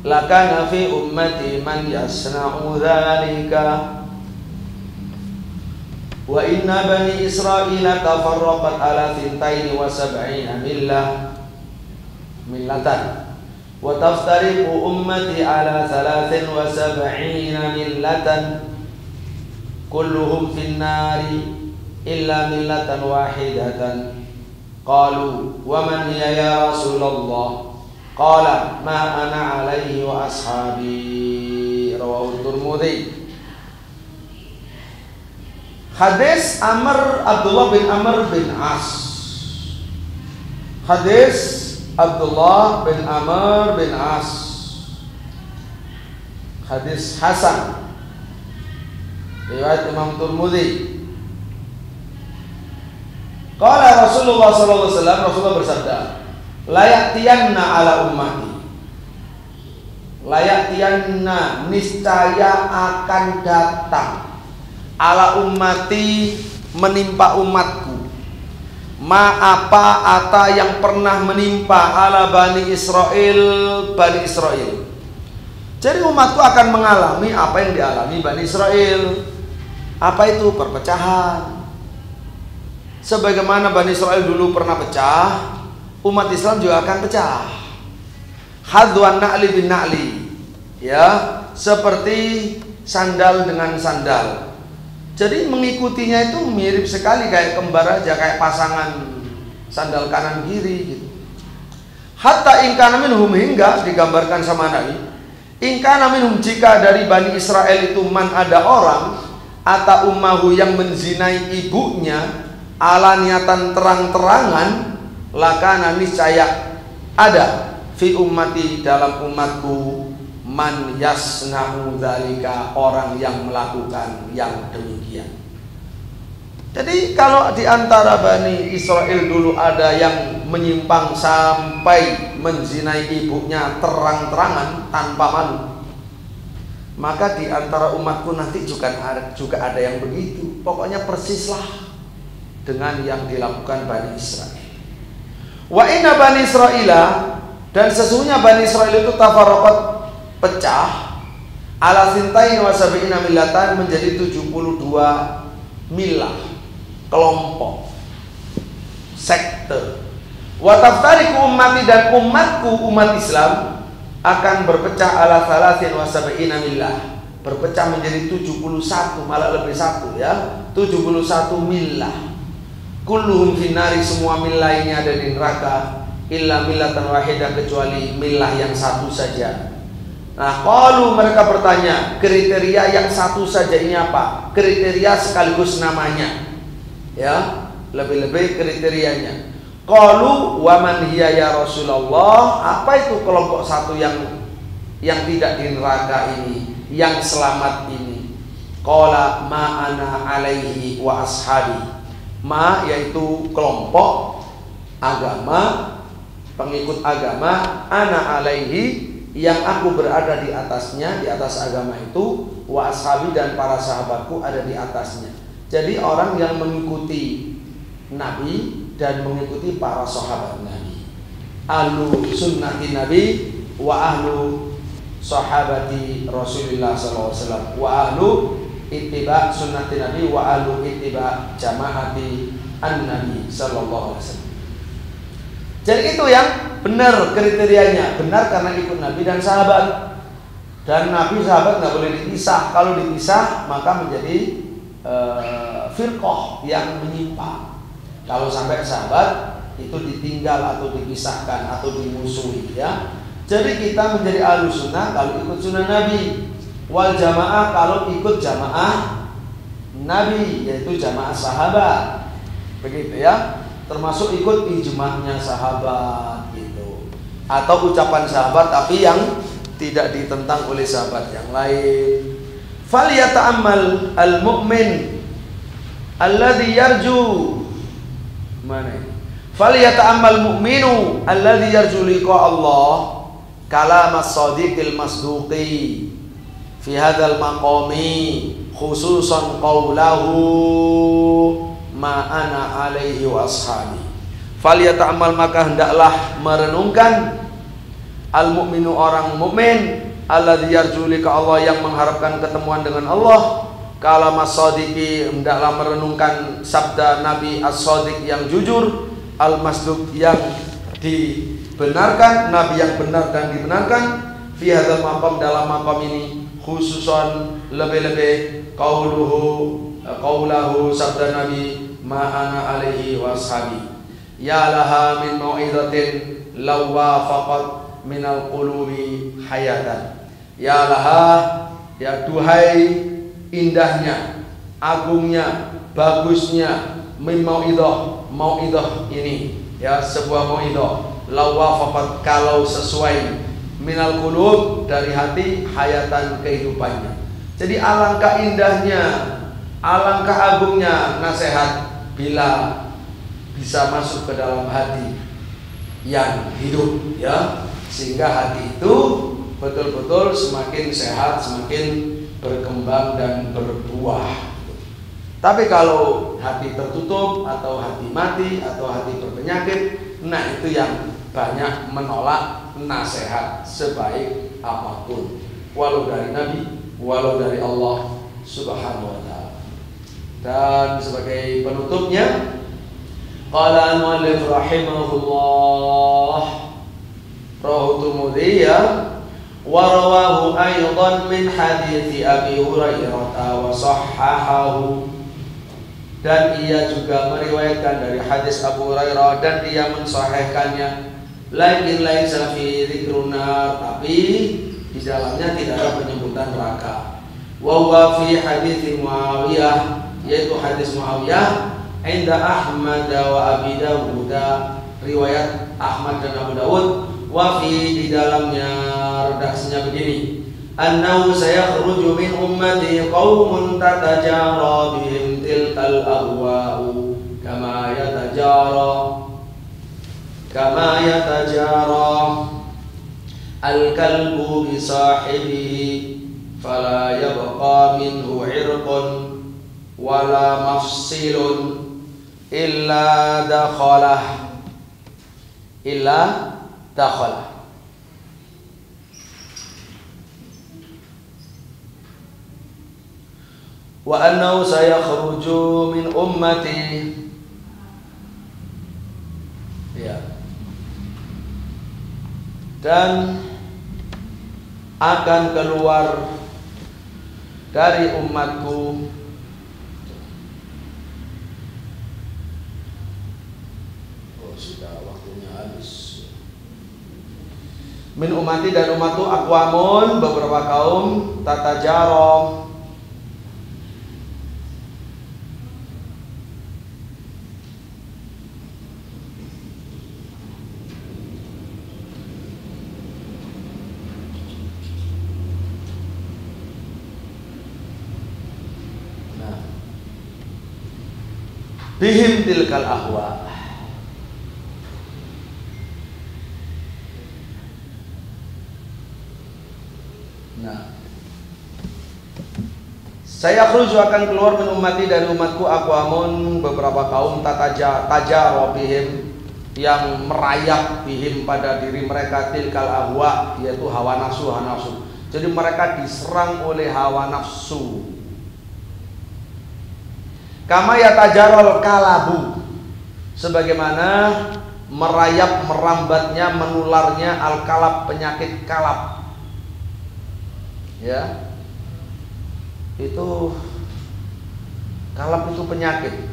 lakana fi ummati man yasna'u dzalika wa inna bani Israila tafarraqat ala 72 millatan wa taftariqu ummati ala 73 millatan kulluhum fin nari illa millatan wahidatan. Qalu wa man hiya ya Rasulullah? Qala ma ana alaihi wa ashabi. Rawahu Tirmidzi. Hadis Abdullah bin Amr bin As. Hadis Abdullah bin Amr bin As. Hadis hasan. Riwayat Imam Tirmidzi. Qala Rasulullah sallallahu alaihi wasallam, Rasulullah bersabda, layatiyanna ala ummati. Layatiyanna, niscaya akan datang, ala ummati, menimpa umatku, ma apa ata yang pernah menimpa ala Bani Israel. Jadi umatku akan mengalami apa yang dialami Bani Israel. Apa itu? Perpecahan. Sebagaimana Bani Israel dulu pernah pecah, umat Islam juga akan pecah. Hadwan na'li bin na'li, ya, seperti sandal dengan sandal. Jadi mengikutinya itu mirip sekali kayak kembar aja, kayak pasangan sandal kanan kiri gitu. Hatta ingkana minhum, hingga digambarkan sama Nabi, ingkana minhum, jika dari Bani Israel itu man ada orang ata ummahu yang menzinai ibunya, ala niatan terang-terangan, lakana niscaya ada fi ummati, dalam umatku, man yasna'u dzalika, orang yang melakukan yang demikian. Jadi kalau di antara Bani Israel dulu ada yang menyimpang sampai menzinai ibunya terang-terangan tanpa malu, maka di antara umatku nanti juga ada yang begitu. Pokoknya persislah dengan yang dilakukan Bani Israel. Wa inna Bani Israila, dan sesungguhnya Bani Israel itu tafarraqat, pecah, ala sintain wa sab'ina millatan, menjadi 72 milah, kelompok, sekte. Wa taftariqu ummati, dan umatku, umat Islam akan berpecah ala salasin wa sab'ina milah, berpecah menjadi 71, malah lebih satu ya, 71 milah. Kulluhum finnari, semua milah ini ada di neraka, illa millatan wahidah, kecuali milah yang satu saja. Nah, qalu, mereka bertanya, kriteria yang satu saja ini apa? Kriteria sekaligus namanya, ya, lebih-lebih kriterianya. Qalu wa man hiya ya Rasulullah? Apa itu kelompok satu yang tidak di neraka ini, yang selamat ini? Qala ma ana alaihi wa ashabi. Ma, yaitu kelompok agama, pengikut agama, ana alaihi, yang aku berada di atasnya, di atas agama itu, wa ashabi, dan para sahabatku ada di atasnya. Jadi orang yang mengikuti Nabi dan mengikuti para sahabat Nabi, ahlu sunnati Nabi wa ahlu sahabati Rasulullah SAW, wa ahlu ittiba sunnati Nabi wa ahlu ittiba jamaati an-Nabi sallallahu alaihi wasallam. Jadi itu yang benar kriterianya, benar karena ikut Nabi dan sahabat. Dan Nabi sahabat nggak boleh dipisah. Kalau dipisah maka menjadi firqah yang menyimpang. Kalau sampai sahabat itu ditinggal atau dipisahkan atau dimusuhi, ya. Jadi kita menjadi ahlus sunnah kalau ikut sunnah Nabi, wal jamaah kalau ikut jamaah Nabi, yaitu jamaah sahabat, begitu ya. Termasuk ikut ijma'nya sahabat gitu, atau ucapan sahabat tapi yang tidak ditentang oleh sahabat yang lain. Falyata'ammal al-mu'min alladhi yarju, mana? Falyata'ammal mu'minu alladhi yarju liqa Allah kalam as-sadiqil masduqi fi hadzal maqami, khususan qaulahu ma ana alaihi wa ashabi. Falyata'ammal, maka hendaklah merenungkan al mukminu orang mukmin, alladzi yarju lika Allah yang mengharapkan ketemuan dengan Allah. Kalam as-sadiqi hendaklah merenungkan sabda Nabi as-sadiq yang jujur, al-masduq yang dibenarkan, Nabi yang benar dan dibenarkan. Fi hadzal maqam, dalam maqam ini khususan lebih-lebih qaulahu sabda Nabi ma'ana alaihi washabi. Ya laha min mau'izatin law wafaqat minal qulubi hayatan. Ya laha, ya duhai indahnya, agungnya, bagusnya min mau'idah ini, ya sebuah mau'idah law wafaqat, kalau sesuai minal qulub dari hati, hayatan kehidupannya. Jadi alangkah indahnya, alangkah agungnya nasihat bila bisa masuk ke dalam hati yang hidup, ya, sehingga hati itu betul-betul semakin sehat, semakin berkembang dan berbuah. Tapi kalau hati tertutup atau hati mati atau hati berpenyakit, nah itu yang banyak menolak nasihat sebaik apapun, walau dari Nabi, walau dari Allah Subhanahu wa ta'ala. Dan sebagai penutupnya, qala al-muallif rahimahullah, rawahu Tirmidzi wa rawahu aidan min hadiits Abi Hurairah wa sahhahahu, dan ia juga meriwayatkan dari hadis Abu Hurairah dan dia mensahihkannya. Lain laisa fi dzikrun nar, tapi di dalamnya tidak ada penyebutan neraka. Wa huwa fi hadits Muawiyah, yaitu hadis Muawiyah inda Ahmad wa Abi Dawud, riwayat Ahmad dan Abu Dawud. Wa fi, di dalamnya redaksinya begini, annahu sayakhruju min ummati qaumun tatajara bihim tilkal ahwa'u kama yatajara al-kalbu bi sahibihi fala yabqa minhu irqun wala mafsilun illa dakhalah wa annahu sayakhruju min ummati, ya, dan akan keluar dari umatku sudah waktunya habis. Min umati, dan umatku aqwamun, beberapa kaum, tatajaro, bihim tilkal ahwa. Nah, saya khruju, akan keluar min ummati, dari umatku aqwamun, beberapa kaum, tajaro bihim, yang merayap bihim pada diri mereka tilkal ahwa, yaitu hawa nafsu. Jadi mereka diserang oleh hawa nafsu. Kama yatajarol kalabu, sebagaimana merayap, merambatnya, menularnya al-kalab, penyakit kalab. Ya, itu kalab itu penyakit.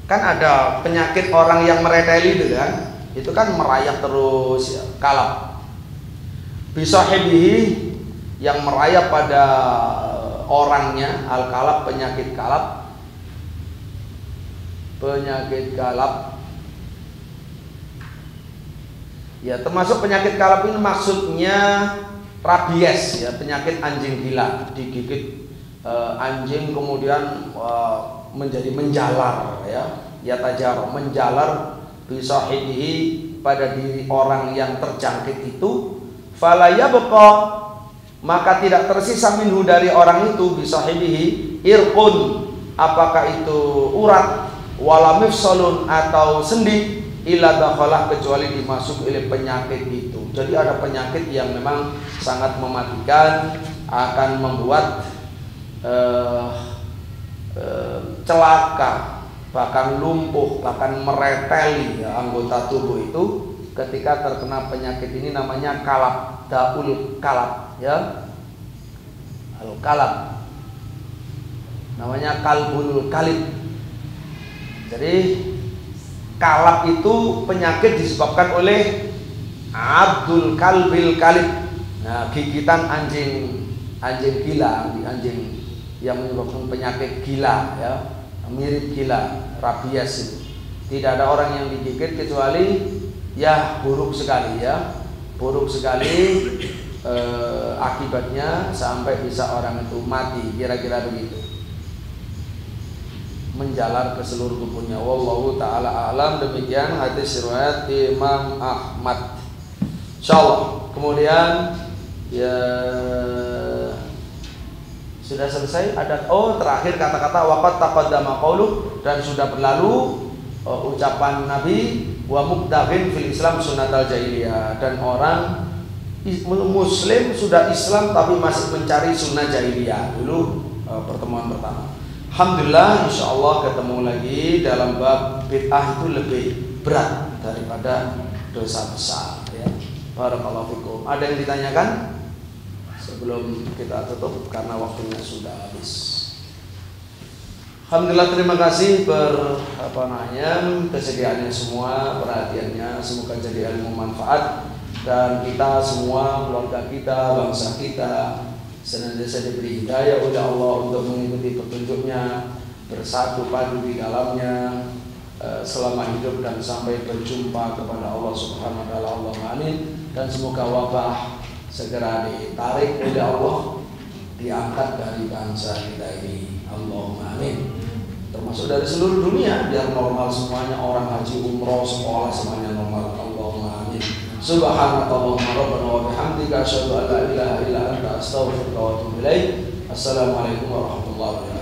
Kan ada penyakit orang yang mereteli itu kan, itu kan merayap terus, ya, kalab. Bisahibihi, yang merayap pada orangnya, al-kalab, penyakit kalab. Ya, termasuk penyakit kalab ini maksudnya rabies, ya, penyakit anjing gila, digigit anjing kemudian menjadi menjalar, ya, yatajar, menjalar bisahibihi, pada diri orang yang terjangkit itu. Fala yabqa, maka tidak tersisa minhu, dari orang itu, bisahibihi, irqun, apakah itu urat, wala mifsalun, atau sendi, illa dakhalah, kecuali dimasuk oleh penyakit itu. Jadi ada penyakit yang memang sangat mematikan, akan membuat celaka, bahkan lumpuh, bahkan mereteli ya, anggota tubuh itu ketika terkena penyakit ini. Namanya kalab, daul kalab ya, al kalab, namanya kalbul kalib. Jadi kalab itu penyakit disebabkan oleh abdul kalbil kalib. Nah, gigitan anjing gila, anjing yang menyebabkan penyakit gila ya, mirip gila, rabies itu. Tidak ada orang yang digigit kecuali ya buruk sekali ya, buruk sekali akibatnya sampai bisa orang itu mati, kira-kira begitu, menjalar ke seluruh tubuhnya. Wallahu taala alam. Demikian hadis riwayat Imam Ahmad. Insyaallah. Kemudian ya sudah selesai. Ada terakhir kata-kata waqad taqaddama qauluh, dan sudah berlalu ucapan Nabi wa muqtaghin fil Islam sunnatal jahiliyah, dan orang muslim sudah Islam tapi masih mencari sunnah jahiliyah. Dulu pertemuan pertama. Alhamdulillah, insyaallah ketemu lagi dalam bab bid'ah itu lebih berat daripada dosa besar ya. Barakallahu fikum. Ada yang ditanyakan sebelum kita tutup karena waktunya sudah habis? Alhamdulillah, terima kasih kesediaannya semua, perhatiannya, semoga jadi ilmu manfaat, dan kita semua, keluarga kita, bangsa kita senantiasa diberi hidayah oleh Allah untuk mengikuti petunjuknya, bersatu padu di dalamnya selama hidup dan sampai berjumpa kepada Allah Subhanahu wa taala. Allahumma amin. Dan semoga wabah segera ditarik oleh Allah, diangkat dari bangsa kita ini. Allahumma amin. Termasuk dari seluruh dunia, biar normal semuanya, orang haji, umroh, sekolah semuanya normal. Allahumma amin. Subhanakallahumma rabbana wa bihamdika asyhadu an la ilaha illa anta astaghfiruka wa atubu ilaik. Assalamualaikum warahmatullahi wabarakatuh.